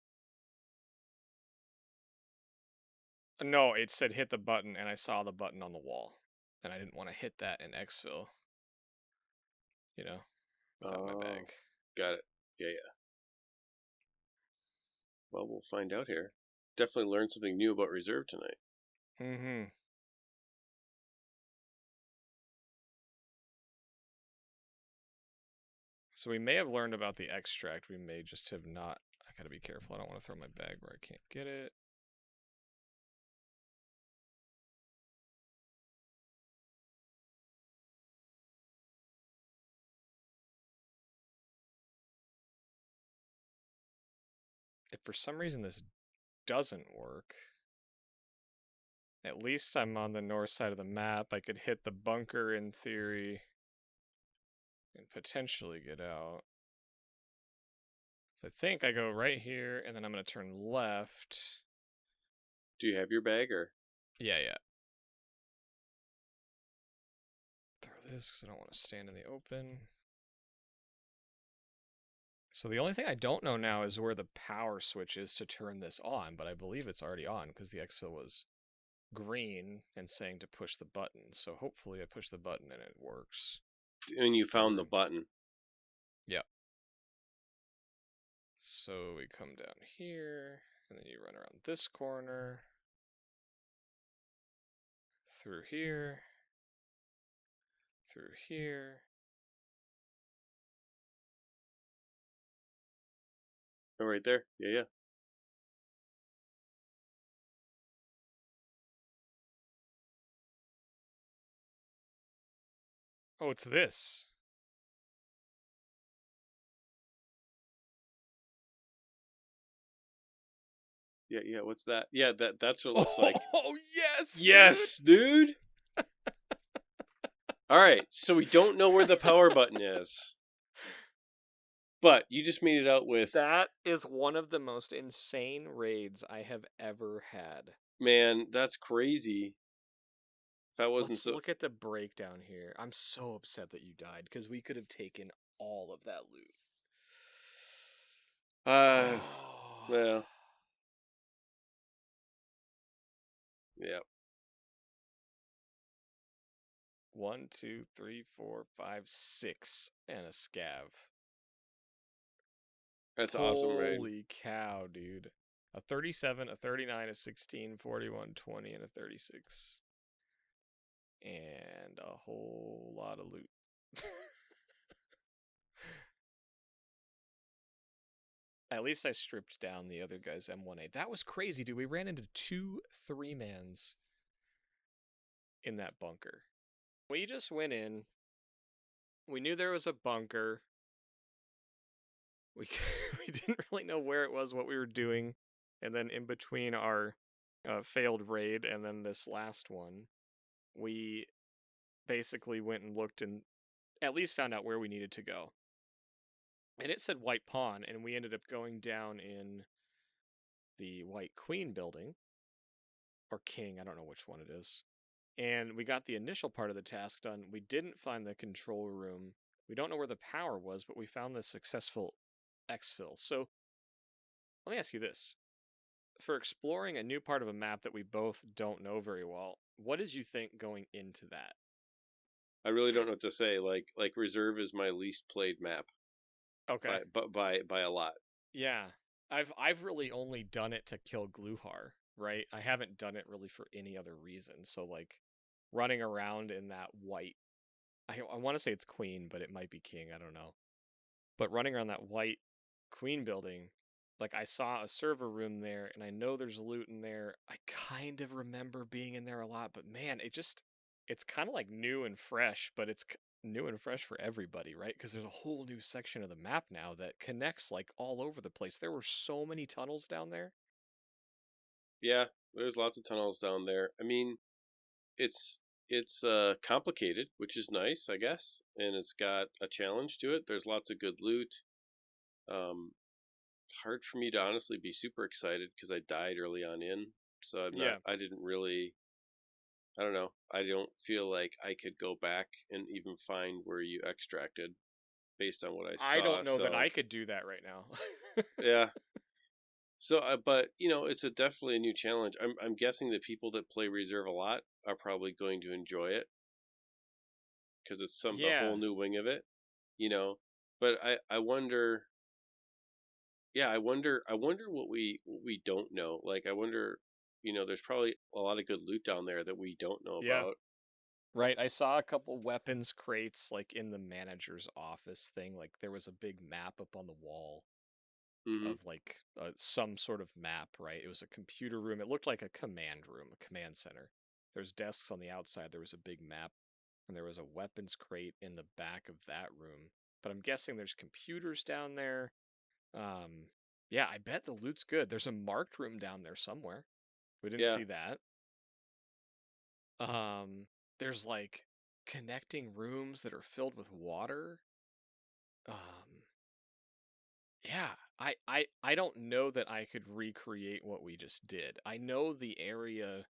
no, it said hit the button, and I saw the button on the wall, and I didn't want to hit that in EXFIL. You know, without my bag. Got it. Yeah. Well, we'll find out here. Definitely learned something new about reserve tonight. Mm-hmm. So we may have learned about the extract. We may just have not. I gotta be careful. I don't want to throw my bag where I can't get it. If for some reason this doesn't work, at least I'm on the north side of the map. I could hit the bunker in theory and potentially get out. So I think I go right here, and then I'm going to turn left. Do you have your bag or? Yeah. Throw this because I don't want to stand in the open. So the only thing I don't know now is where the power switch is to turn this on, but I believe it's already on because the EXFIL was green and saying to push the button. So hopefully I push the button and it works. And you found the button. Yep. So we come down here, and then you run around this corner, through here, through here. Oh, right there. Yeah. Oh, it's this. Yeah. What's that? Yeah, that's what it looks like. Oh, yes! Yes, dude! Alright, so we don't know where the power button is. But you just made it out with... That is one of the most insane raids I have ever had. Man, that's crazy. If I wasn't Let's look at the breakdown here. I'm so upset that you died, because we could have taken all of that loot. Well... Yep. 1, 2, 3, 4, 5, 6, and a scav. That's awesome, right? Holy cow, dude. A 37, a 39, a 16, 41, 20, and a 36. And a whole lot of loot. At least I stripped down the other guy's M1A. That was crazy, dude. We ran into 2 3-mans in that bunker. We just went in. We knew there was a bunker. We didn't really know where it was, what we were doing. And then in between our failed raid and then this last one, we basically went and looked and at least found out where we needed to go. And it said White Pawn, and we ended up going down in the White Queen building. Or King, I don't know which one it is. And we got the initial part of the task done. We didn't find the control room. We don't know where the power was, but we found the successful EXFIL. So, let me ask you this. For exploring a new part of a map that we both don't know very well, what did you think going into that? I really don't know what to say. Like Reserve is my least played map. Okay. By a lot. Yeah. I've really only done it to kill Gluhar, right? I haven't done it really for any other reason. So like running around in that white, I want to say it's Queen, but it might be King, I don't know. But running around that white queen building, like I saw a server room there, and I know there's loot in there. I kind of remember being in there a lot, but man, it's kind of like new and fresh, but it's new and fresh for everybody, right? Because there's a whole new section of the map now that connects like all over the place. There were so many tunnels down there. Yeah, there's lots of tunnels down there. I mean, it's complicated, which is nice, I guess, and it's got a challenge to it. There's lots of good loot. Hard for me to honestly be super excited because I died early on in, so I'm not. Yeah. I didn't really. I don't know. I don't feel like I could go back and even find where you extracted based on what I saw. I don't know that So I could do that right now. yeah. So, but it's definitely a new challenge. I'm guessing that people that play reserve a lot are probably going to enjoy it because it's a Yeah. whole new wing of it, But I wonder. Yeah, I wonder what we don't know. Like, I wonder. There's probably a lot of good loot down there that we don't know Yeah. about. Right, I saw a couple weapons crates like in the manager's office thing. Like there was a big map up on the wall Mm-hmm. of like some sort of map, right? It was a computer room. It looked like a command room, a command center. There's desks on the outside. There was a big map, and there was a weapons crate in the back of that room. But I'm guessing there's computers down there. Yeah, I bet the loot's good. There's a marked room down there somewhere. We didn't Yeah. see that. There's like connecting rooms that are filled with water. Um, yeah, I don't know that I could recreate what we just did. I know the area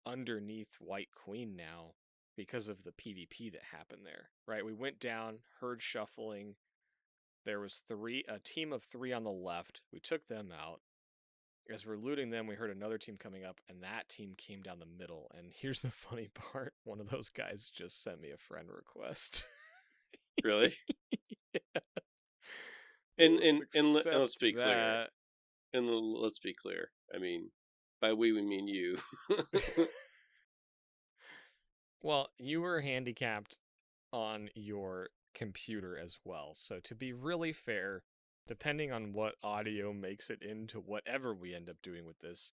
underneath White Queen now because of the PvP that happened there, right? We went down, heard shuffling. There was a team of 3 on the left. We took them out. As we're looting them, we heard another team coming up, and that team came down the middle. And here's the funny part. One of those guys just sent me a friend request. Really? Yeah. And let's be clear. That. And let's be clear. I mean, by we mean you. Well, you were handicapped on your computer as well. So to be really fair, depending on what audio makes it into whatever we end up doing with this,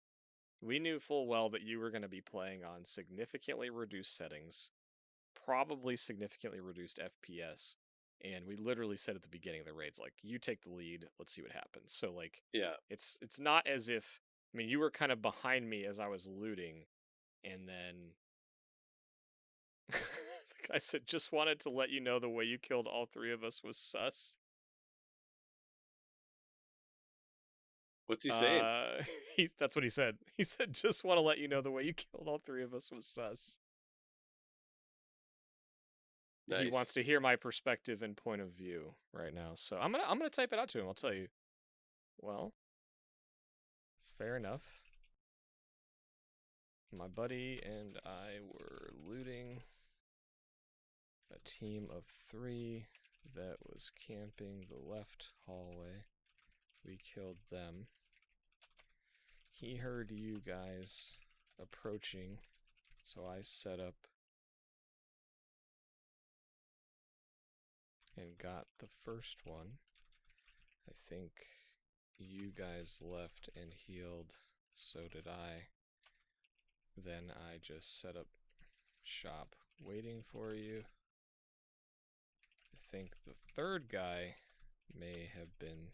we knew full well that you were going to be playing on significantly reduced settings, probably significantly reduced FPS. And we literally said at the beginning of the raids, like, you take the lead, let's see what happens. So like, Yeah. it's not as if, I mean, you were kind of behind me as I was looting, and then the guy said, just wanted to let you know the way you killed all 3 of us was sus. What's he saying? That's what he said. He said, just want to let you know the way you killed all 3 of us was sus. Nice. He wants to hear my perspective and point of view right now. So I'm gonna type it out to him. I'll tell you. Well, fair enough. My buddy and I were looting a team of 3 that was camping the left hallway. We killed them. He heard you guys approaching, so I set up and got the first one. I think you guys left and healed, so did I. Then I just set up shop waiting for you. I think the third guy may have been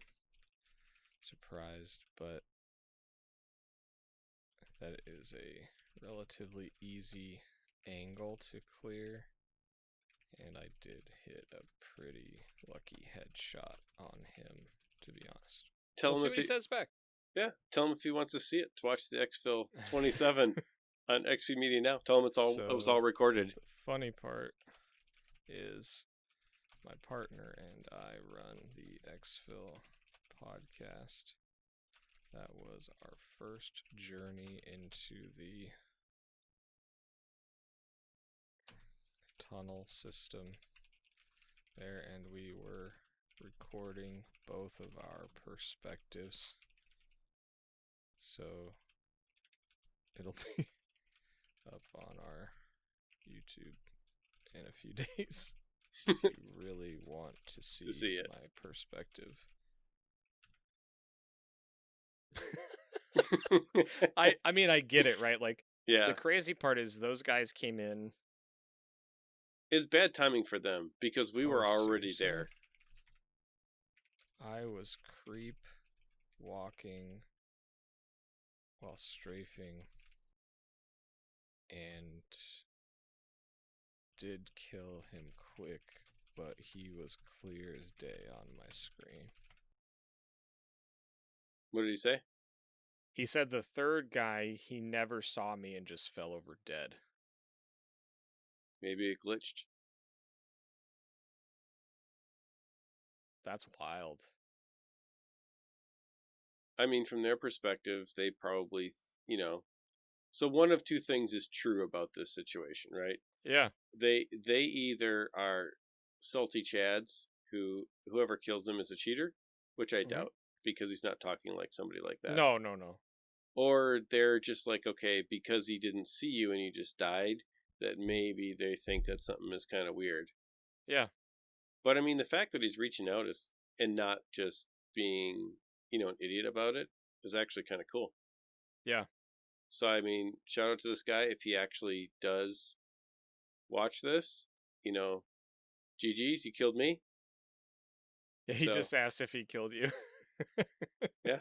surprised, but that is a relatively easy angle to clear. And I did hit a pretty lucky headshot on him, to be honest. We'll see what he says back. Yeah, tell him if he wants to see it. To watch the EXFIL 27 on XP Media now. Tell him it was all recorded. The funny part is my partner and I run the EXFIL podcast. That was our first journey into the tunnel system there, and we were recording both of our perspectives. So it'll be up on our YouTube in a few days. if you really want to see it. my perspective. I mean, I get it, right? Like, Yeah. the crazy part is those guys came in. It's bad timing for them because we were already there. I was creep walking while strafing and did kill him quick, but he was clear as day on my screen. What did he say? He said the third guy, he never saw me and just fell over dead. Maybe it glitched. That's wild. I mean, from their perspective, they probably, so one of two things is true about this situation, right? Yeah. They either are salty chads whoever kills them is a cheater, which I doubt because he's not talking like somebody like that. No. Or they're just like, okay, because he didn't see you and you just died, that maybe they think that something is kind of weird. Yeah. But I mean, the fact that he's reaching out and not just being, an idiot about it is actually kind of cool. Yeah. So, I mean, shout out to this guy. If he actually does watch this, GG's, you killed me. Yeah, he just asked if he killed you. Yeah.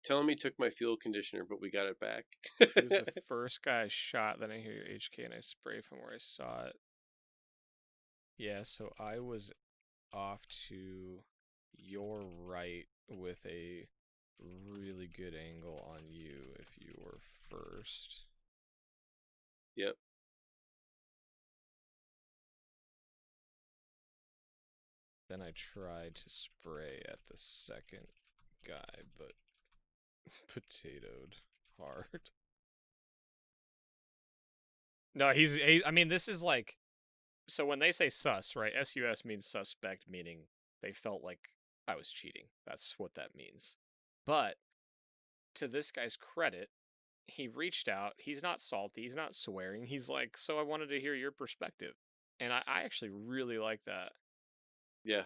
Tell him he took my fuel conditioner, but we got it back. He was the first guy I shot. Then I hear your HK and I spray from where I saw it. Yeah, so I was off to your right with a really good angle on you if you were first. Yep. Then I tried to spray at the second guy, but potatoed hard. No, I mean, this is like, so when they say sus, right? SUS means suspect, meaning they felt like I was cheating. That's what that means. But to this guy's credit, he reached out. He's not salty. He's not swearing. He's like, so I wanted to hear your perspective. And I actually really like that. Yeah.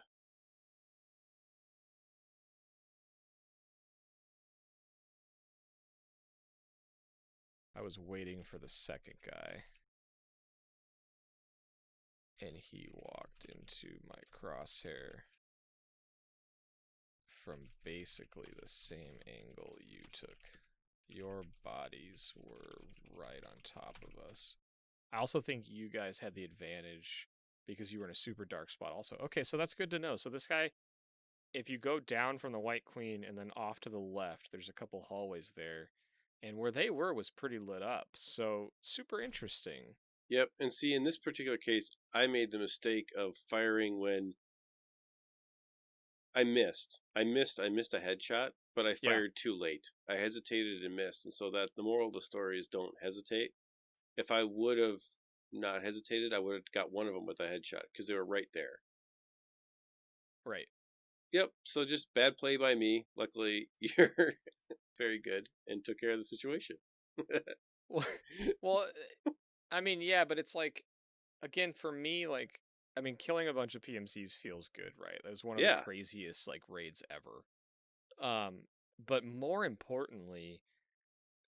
I was waiting for the second guy. And he walked into my crosshair from basically the same angle you took. Your bodies were right on top of us. I also think you guys had the advantage because you were in a super dark spot also. Okay, so that's good to know. So this guy, if you go down from the White Queen and then off to the left, there's a couple hallways there. And where they were was pretty lit up. So super interesting. Yep. And see, in this particular case, I made the mistake of firing when I missed. I missed a headshot, but I fired too late. I hesitated and missed. And so that the moral of the story is don't hesitate. If I would have not hesitated, I would have got one of them with a headshot because they were right there. Right. Yep. So just bad play by me. Luckily, you're very good and took care of the situation. Well, I mean, yeah, but it's like, again, for me, like, I mean, killing a bunch of PMCs feels good, right? That was one of the craziest, like, raids ever. But more importantly,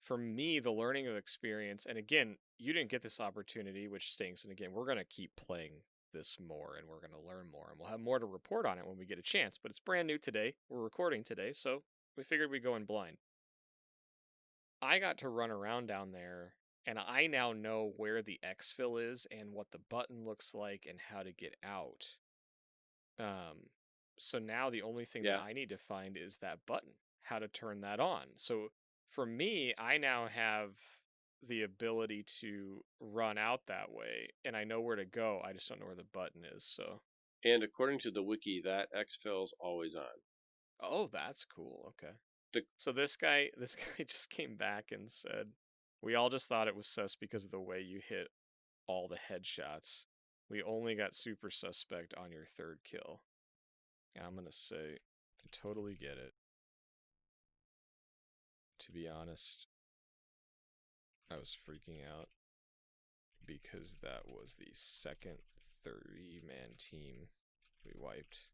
for me, the learning of experience, and again, you didn't get this opportunity, which stinks. And again, we're going to keep playing this more and we're going to learn more and we'll have more to report on it when we get a chance. But it's brand new today. We're recording today, so we figured we'd go in blind. I got to run around down there, and I now know where the EXFIL is and what the button looks like and how to get out. So now the only thing that I need to find is that button, how to turn that on. So for me, I now have the ability to run out that way, and I know where to go. I just don't know where the button is. So, and according to the wiki, that EXFIL is always on. Oh, that's cool. Okay. So this guy just came back and said, we all just thought it was sus because of the way you hit all the headshots. We only got super suspect on your third kill. I'm going to say, I totally get it. To be honest, I was freaking out because that was the second 30-man team we wiped.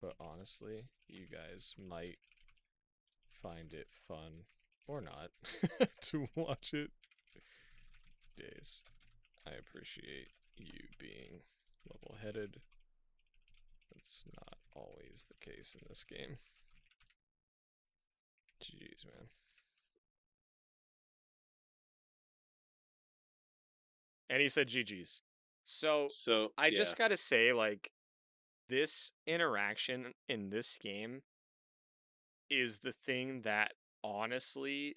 But honestly, you guys might find it fun or not to watch it. Days. I appreciate you being level-headed. That's not always the case in this game. GG's, man. And he said GG's. So I just gotta say, like, this interaction in this game is the thing that honestly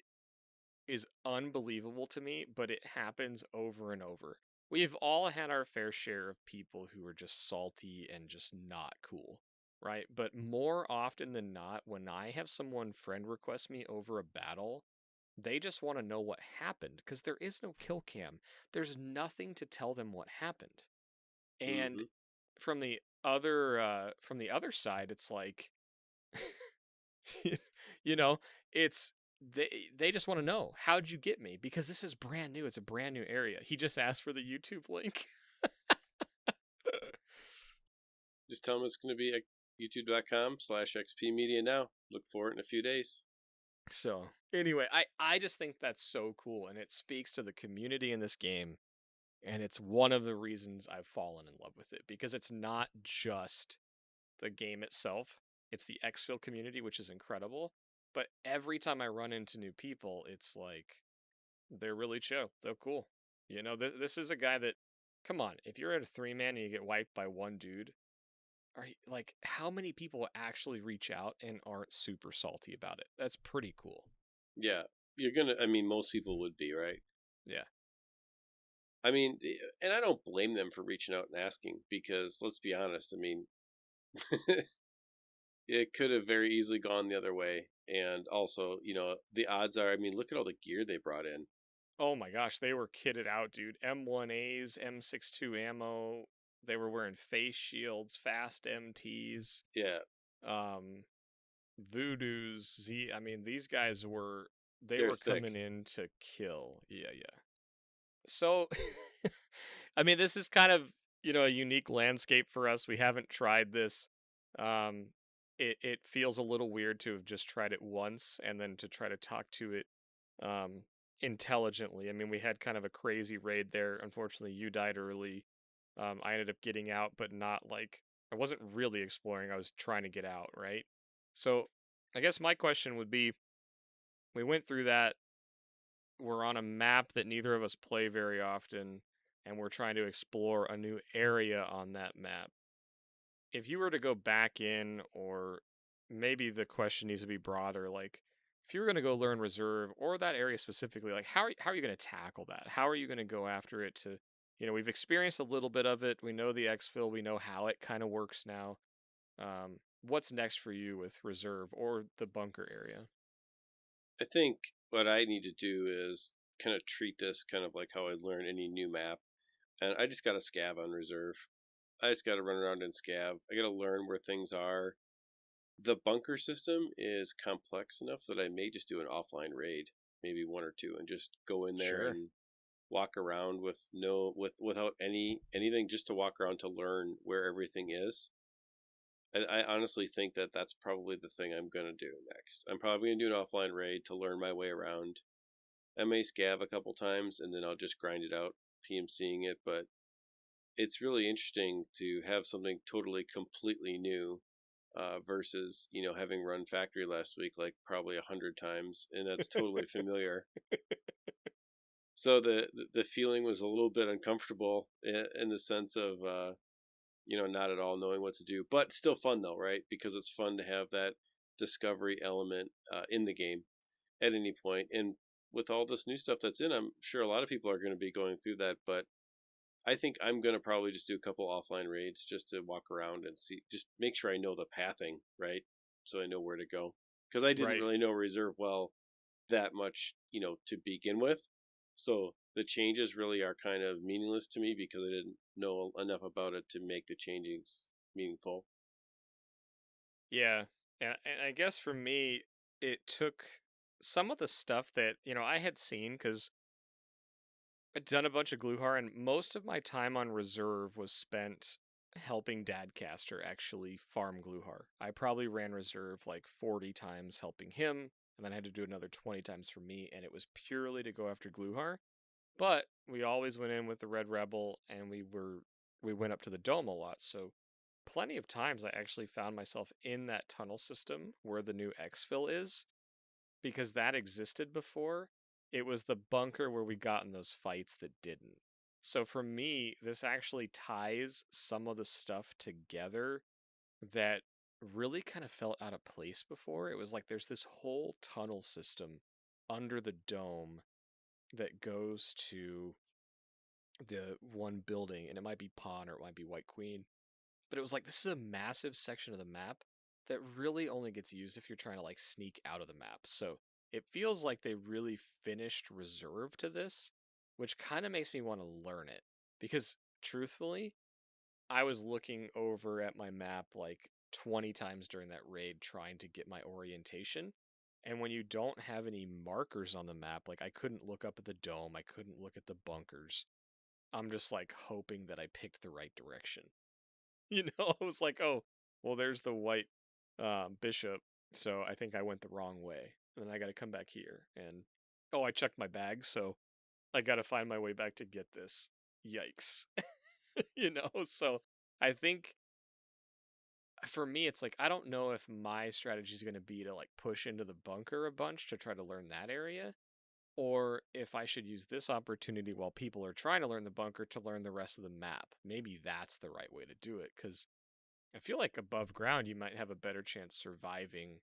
is unbelievable to me, but it happens over and over. We've all had our fair share of people who are just salty and just not cool, right? But more often than not, when I have someone friend request me over a battle, they just want to know what happened because there is no kill cam. There's nothing to tell them what happened. And from the other side, it's like you know, it's they just want to know, how'd you get me? Because this is brand new. It's a brand new area. He just asked for the YouTube link. Just tell them it's going to be at youtube.com/xpmedia now. Look for it in a few days. So anyway, I just think that's so cool, and it speaks to the community in this game, and it's one of the reasons I've fallen in love with it, because it's not just the game itself. It's the EXFIL community, which is incredible. But every time I run into new people, it's like, they're really chill. They're cool. You know, this is a guy that, come on, if you're at a 3-man and you get wiped by one dude, are you, like, how many people actually reach out and aren't super salty about it? That's pretty cool. Yeah, most people would be, right? Yeah. I mean, and I don't blame them for reaching out and asking, because let's be honest, I mean, it could have very easily gone the other way. And also, the odds are, I mean, look at all the gear they brought in. Oh my gosh, they were kitted out, dude. M1As, M62 ammo. They were wearing face shields, fast MTs. Yeah. Voodoos, I mean, these guys were coming in to kill. Yeah. So, I mean, this is kind of, a unique landscape for us. We haven't tried this. It feels a little weird to have just tried it once and then to try to talk to it intelligently. I mean, we had kind of a crazy raid there. Unfortunately, you died early. I ended up getting out, but not like, I wasn't really exploring. I was trying to get out, right? So I guess my question would be, we went through that. We're on a map that neither of us play very often, and we're trying to explore a new area on that map. If you were to go back in, or maybe the question needs to be broader, like, if you were going to go learn reserve or that area specifically, like, how are you going to tackle that? How are you going to go after it to, we've experienced a little bit of it. We know the EXFIL. We know how it kind of works now. What's next for you with reserve or the bunker area? I think what I need to do is kind of treat this kind of like how I learn any new map. And I just got to scav on reserve. I just got to run around and scav. I got to learn where things are. The bunker system is complex enough that I may just do an offline raid, maybe one or two, and just go in there and walk around without anything, just to walk around to learn where everything is. I honestly think that that's probably the thing I'm going to do next. I'm probably going to do an offline raid to learn my way around. I may scav a couple times, and then I'll just grind it out, PMCing it, but it's really interesting to have something totally, completely new versus, having run factory last week like probably 100 times, and that's totally familiar. So the feeling was a little bit uncomfortable in the sense of not at all knowing what to do, but still fun though, right? Because it's fun to have that discovery element in the game at any point. And with all this new stuff that's in, I'm sure a lot of people are going to be going through that, but I think I'm going to probably just do a couple offline raids just to walk around and see, just make sure I know the pathing, right? So I know where to go. Because I didn't really know reserve well that much, to begin with. So the changes really are kind of meaningless to me because I didn't know enough about it to make the changes meaningful. Yeah. And I guess for me, it took some of the stuff that, I had seen because I'd done a bunch of Gluhar, and most of my time on reserve was spent helping Dadcaster actually farm Gluhar. I probably ran reserve like 40 times helping him, and then I had to do another 20 times for me, and it was purely to go after Gluhar. But we always went in with the Red Rebel, and we went up to the dome a lot. So plenty of times I actually found myself in that tunnel system where the new exfil is, because that existed before. It was the bunker where we got in those fights that didn't. So for me, this actually ties some of the stuff together that really kind of felt out of place before. It was like there's this whole tunnel system under the dome that goes to the one building, and it might be Pawn or it might be White Queen. But it was like this is a massive section of the map that really only gets used if you're trying to like sneak out of the map. So it feels like they really finished reserve to this, which kind of makes me want to learn it. Because truthfully, I was looking over at my map like 20 times during that raid trying to get my orientation. And when you don't have any markers on the map, like I couldn't look up at the dome, I couldn't look at the bunkers. I'm just like hoping that I picked the right direction. I was like, oh, well, there's the white bishop, so I think I went the wrong way. And then I got to come back here. And, oh, I checked my bag, so I got to find my way back to get this. Yikes. So I think for me, it's like, I don't know if my strategy is going to be to like push into the bunker a bunch to try to learn that area, or if I should use this opportunity while people are trying to learn the bunker to learn the rest of the map. Maybe that's the right way to do it, because I feel like above ground you might have a better chance surviving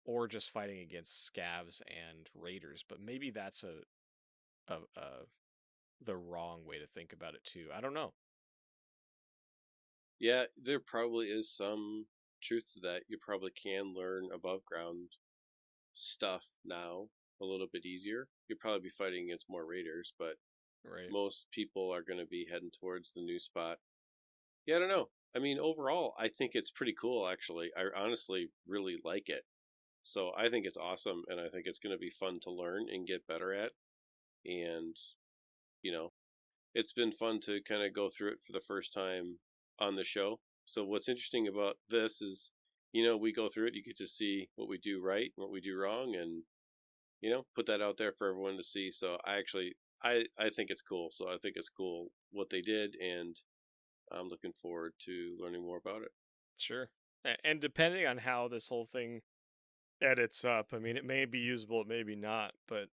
or just fighting against scavs and raiders, but maybe that's a the wrong way to think about it too. I don't know. Yeah, there probably is some truth to that. You probably can learn above ground stuff now a little bit easier. You'll probably be fighting against more raiders, but Right. most people are going to be heading towards the new spot. Yeah, I don't know. I mean, overall, I think it's pretty cool, actually. I honestly really like it. So I think it's awesome, and I think it's going to be fun to learn and get better at. And, you know, it's been fun to kind of go through it for the first time on the show. So what's interesting about this is, we go through it, you get to see what we do right, what we do wrong, and, put that out there for everyone to see. So I think it's cool. So I think it's cool what they did, and I'm looking forward to learning more about it. Sure. And depending on how this whole thing edits up, I mean, it may be usable, it may be not, but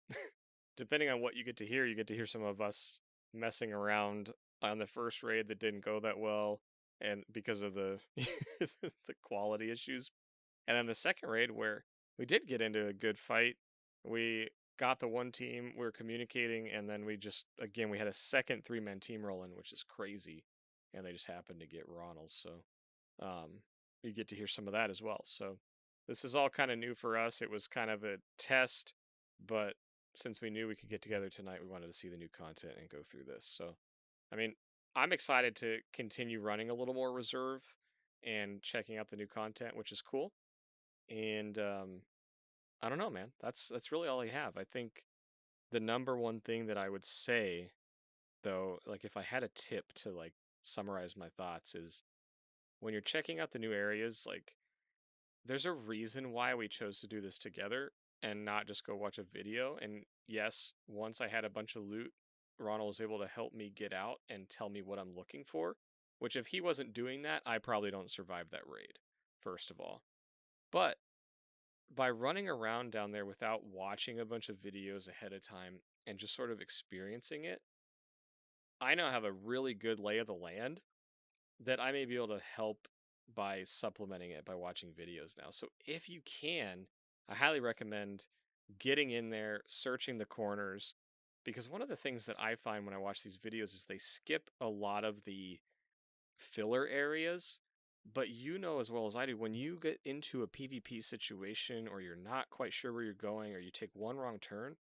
depending on what you get to hear some of us messing around on the first raid that didn't go that well, and because of the the quality issues. And then the second raid where we did get into a good fight, we got the one team, we were communicating, and then we just again we had a second 3-man team rolling, which is crazy, and they just happened to get Ronald. So you get to hear some of that as well. So this is all kind of new for us. It was kind of a test, but since we knew we could get together tonight, we wanted to see the new content and go through this. So, I mean, I'm excited to continue running a little more reserve and checking out the new content, which is cool. And I don't know, man. That's really all I have. I think the number one thing that I would say, though, like if I had a tip to like summarize my thoughts, is when you're checking out the new areas, like there's a reason why we chose to do this together and not just go watch a video. And yes, once I had a bunch of loot, Ronald was able to help me get out and tell me what I'm looking for. Which, if he wasn't doing that, I probably don't survive that raid, first of all. But by running around down there without watching a bunch of videos ahead of time and just sort of experiencing it, I now have a really good lay of the land that I may be able to help by supplementing it by watching videos now. So if you can, I highly recommend getting in there, searching the corners, because one of the things that I find when I watch these videos is they skip a lot of the filler areas. But you know as well as I do, when you get into a PvP situation or you're not quite sure where you're going or you take one wrong turn,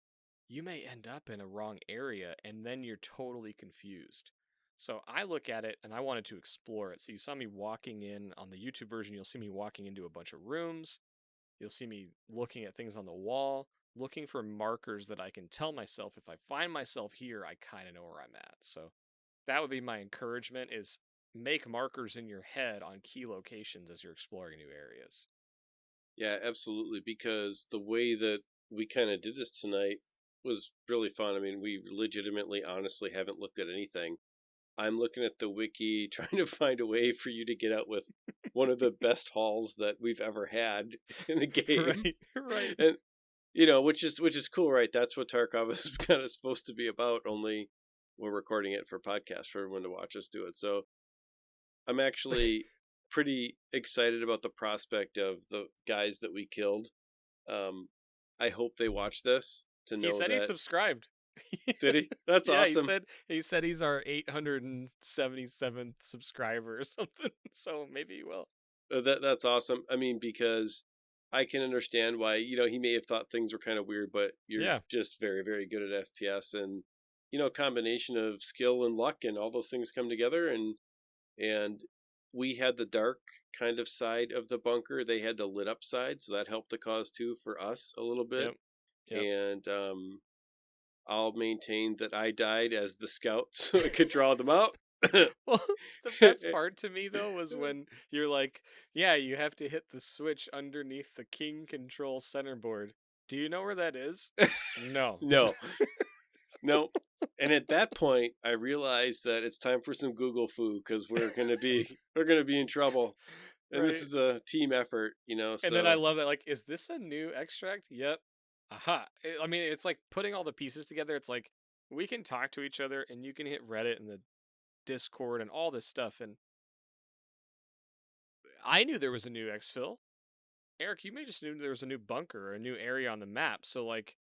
you may end up in a wrong area and then you're totally confused. So I look at it and I wanted to explore it. So you saw me walking in on the YouTube version, you'll see me walking into a bunch of rooms. You'll see me looking at things on the wall, looking for markers that I can tell myself if I find myself here, I kind of know where I'm at. So that would be my encouragement is make markers in your head on key locations as you're exploring new areas. Yeah, absolutely. Because the way that we kind of did this tonight was really fun. I mean, we legitimately, honestly haven't looked at anything. I'm looking at the wiki, trying to find a way for you to get out with one of the best hauls that we've ever had in the game. Right, right. And which is cool, right? That's what Tarkov is kind of supposed to be about. Only we're recording it for podcast for everyone to watch us do it. So I'm actually pretty excited about the prospect of the guys that we killed. I hope they watch this to He know said he that. subscribed. Did he? That's Yeah, awesome. he said he's our 877th subscriber or something. So maybe he will. That's awesome. I mean, because I can understand why he may have thought things were kind of weird, but you're Yeah. just very, very good at FPS, and combination of skill and luck and all those things come together, and we had the dark kind of side of the bunker. They had the lit up side, so that helped the cause too for us a little bit. Yep. Yep. And I'll maintain that I died as the scout so I could draw them out. Well, the best part to me though was when you're like, yeah, you have to hit the switch underneath the king control center board. Do you know where that is? No. No. No. And at that point, I realized that it's time for some Google foo because we're gonna be in trouble. And Right. this is a team effort, So And then I love that. Like, is this a new extract? Yep. Aha. I mean, it's like putting all the pieces together. It's like we can talk to each other, and you can hit Reddit and the Discord and all this stuff. And I knew there was a new exfil. Eric, you may just knew there was a new bunker or a new area on the map. So like,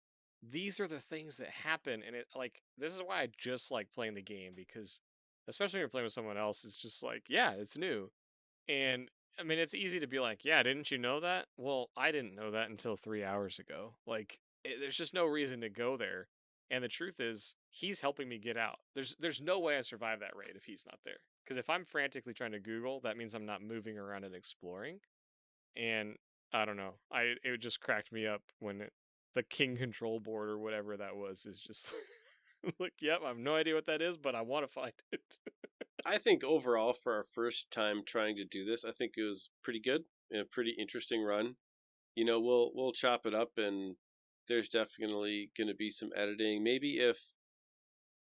these are the things that happen, and it like this is why I just like playing the game because, especially when you're playing with someone else, it's just like, yeah, it's new. And I mean, it's easy to be like, yeah, didn't you know that? Well, I didn't know that until 3 hours ago. Like, there's just no reason to go there. And the truth is, he's helping me get out. There's no way I survive that raid if he's not there. Because if I'm frantically trying to Google, that means I'm not moving around and exploring. And I don't know. It just cracked me up when the king control board or whatever that was is just like, yep, I have no idea what that is, but I want to find it. I think overall for our first time trying to do this, I think it was pretty good and a pretty interesting run. We'll chop it up, and there's definitely going to be some editing. Maybe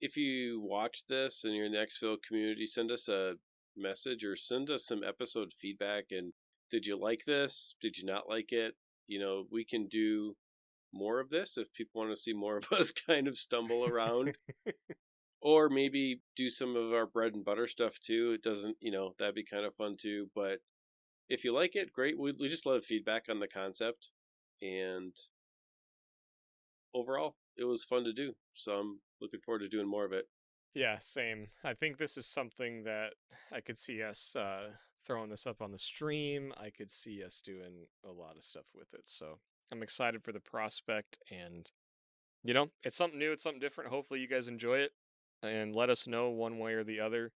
if you watch this and you're in the EXFIL community, send us a message or send us some episode feedback. And did you like this? Did you not like it? We can do more of this if people want to see more of us kind of stumble around. Or maybe do some of our bread and butter stuff too. It doesn't, that'd be kind of fun too. But if you like it, great. We just love feedback on the concept. And overall, it was fun to do. So I'm looking forward to doing more of it. Yeah, same. I think this is something that I could see us throwing this up on the stream. I could see us doing a lot of stuff with it. So I'm excited for the prospect. And, it's something new. It's something different. Hopefully you guys enjoy it and let us know one way or the other.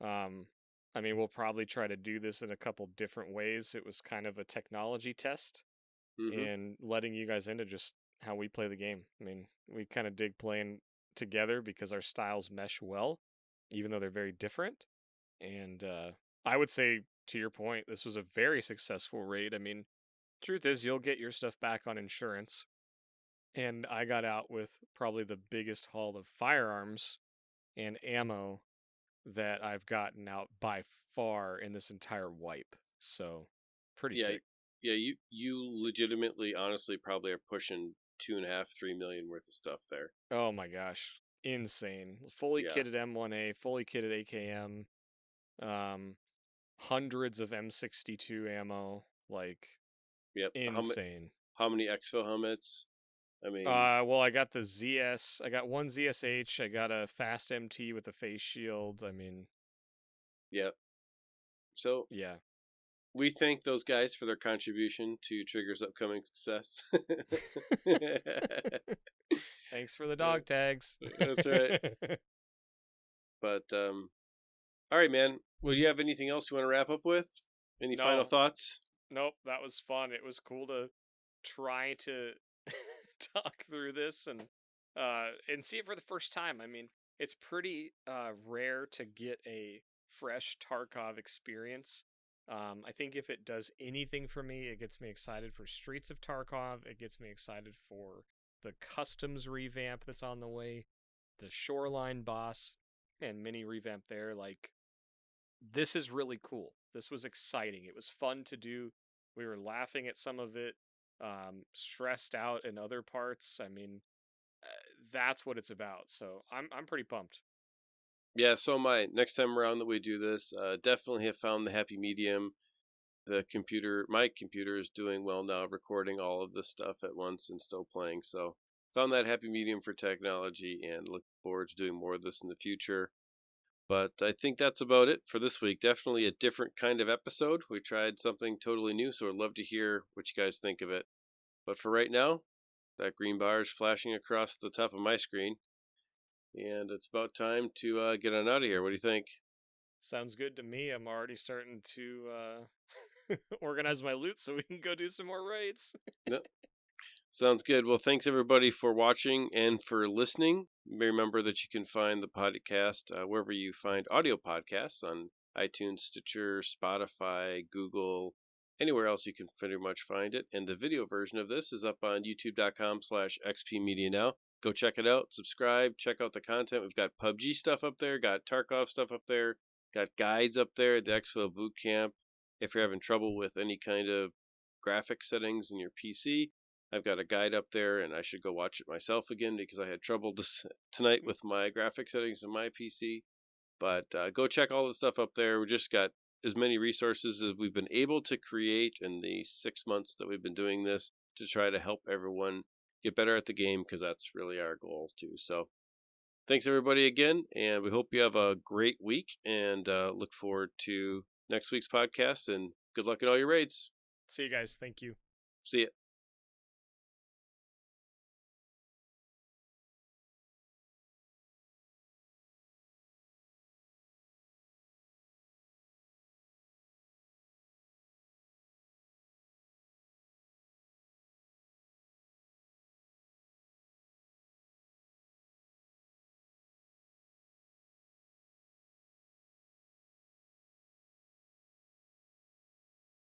I mean, we'll probably try to do this in a couple different ways. It was kind of a technology test and letting you guys into just how we play the game. I mean, we kind of dig playing together because our styles mesh well, even though they're very different. And I would say, to your point, this was a very successful raid. I mean, truth is, you'll get your stuff back on insurance. And I got out with probably the biggest haul of firearms and ammo that I've gotten out by far in this entire wipe. So, pretty Yeah, sick. yeah. You legitimately, honestly, probably are pushing 2.5, 3 million worth of stuff there. Oh my gosh, insane! Fully Yeah. kitted M1A, fully kitted AKM, hundreds of M62 ammo, like Yep. insane. How many EXFIL helmets? I mean, Well, I got the ZS. I got one ZSH. I got a fast MT with a face shield. I mean, yep. So yeah. we thank those guys for their contribution to Trigger's upcoming success. Thanks for the dog tags. That's right. But all right, man. Well, do you have anything else you want to wrap up with? Any final thoughts? Nope, that was fun. It was cool to try to talk through this and see it for the first time. I mean, it's pretty rare to get a fresh Tarkov experience. I think if it does anything for me, it gets me excited for Streets of Tarkov. It gets me excited for the customs revamp that's on the way, the Shoreline boss and mini revamp there. Like, this is really cool. This was exciting. It was fun to do. We were laughing at some of it, stressed out in other parts. I mean, that's what it's about. So I'm pretty pumped. Yeah, so am I. Next time around that we do this, definitely have found the happy medium. My computer is doing well now, recording all of this stuff at once and still playing. So found that happy medium for technology and look forward to doing more of this in the future. But I think that's about it for this week. Definitely a different kind of episode. We tried something totally new, so I'd love to hear what you guys think of it. But for right now, that green bar is flashing across the top of my screen. And it's about time to get on out of here. What do you think? Sounds good to me. I'm already starting to organize my loot so we can go do some more raids. Yep. Sounds good. Well, thanks everybody for watching and for listening. Remember that you can find the podcast wherever you find audio podcasts on iTunes, Stitcher, Spotify, Google, anywhere else you can pretty much find it. And the video version of this is up on youtube.com/xpmedia now. Go check it out, subscribe, check out the content. We've got PUBG stuff up there, got Tarkov stuff up there, got guides up there, the EXFIL Bootcamp. If you're having trouble with any kind of graphic settings in your PC, I've got a guide up there, and I should go watch it myself again because I had trouble tonight with my graphic settings in my PC. But go check all the stuff up there. We just got as many resources as we've been able to create in the 6 months that we've been doing this to try to help everyone get better at the game, because that's really our goal too. So thanks everybody again, and we hope you have a great week, and look forward to next week's podcast, and good luck in all your raids. See you guys. Thank you. See ya.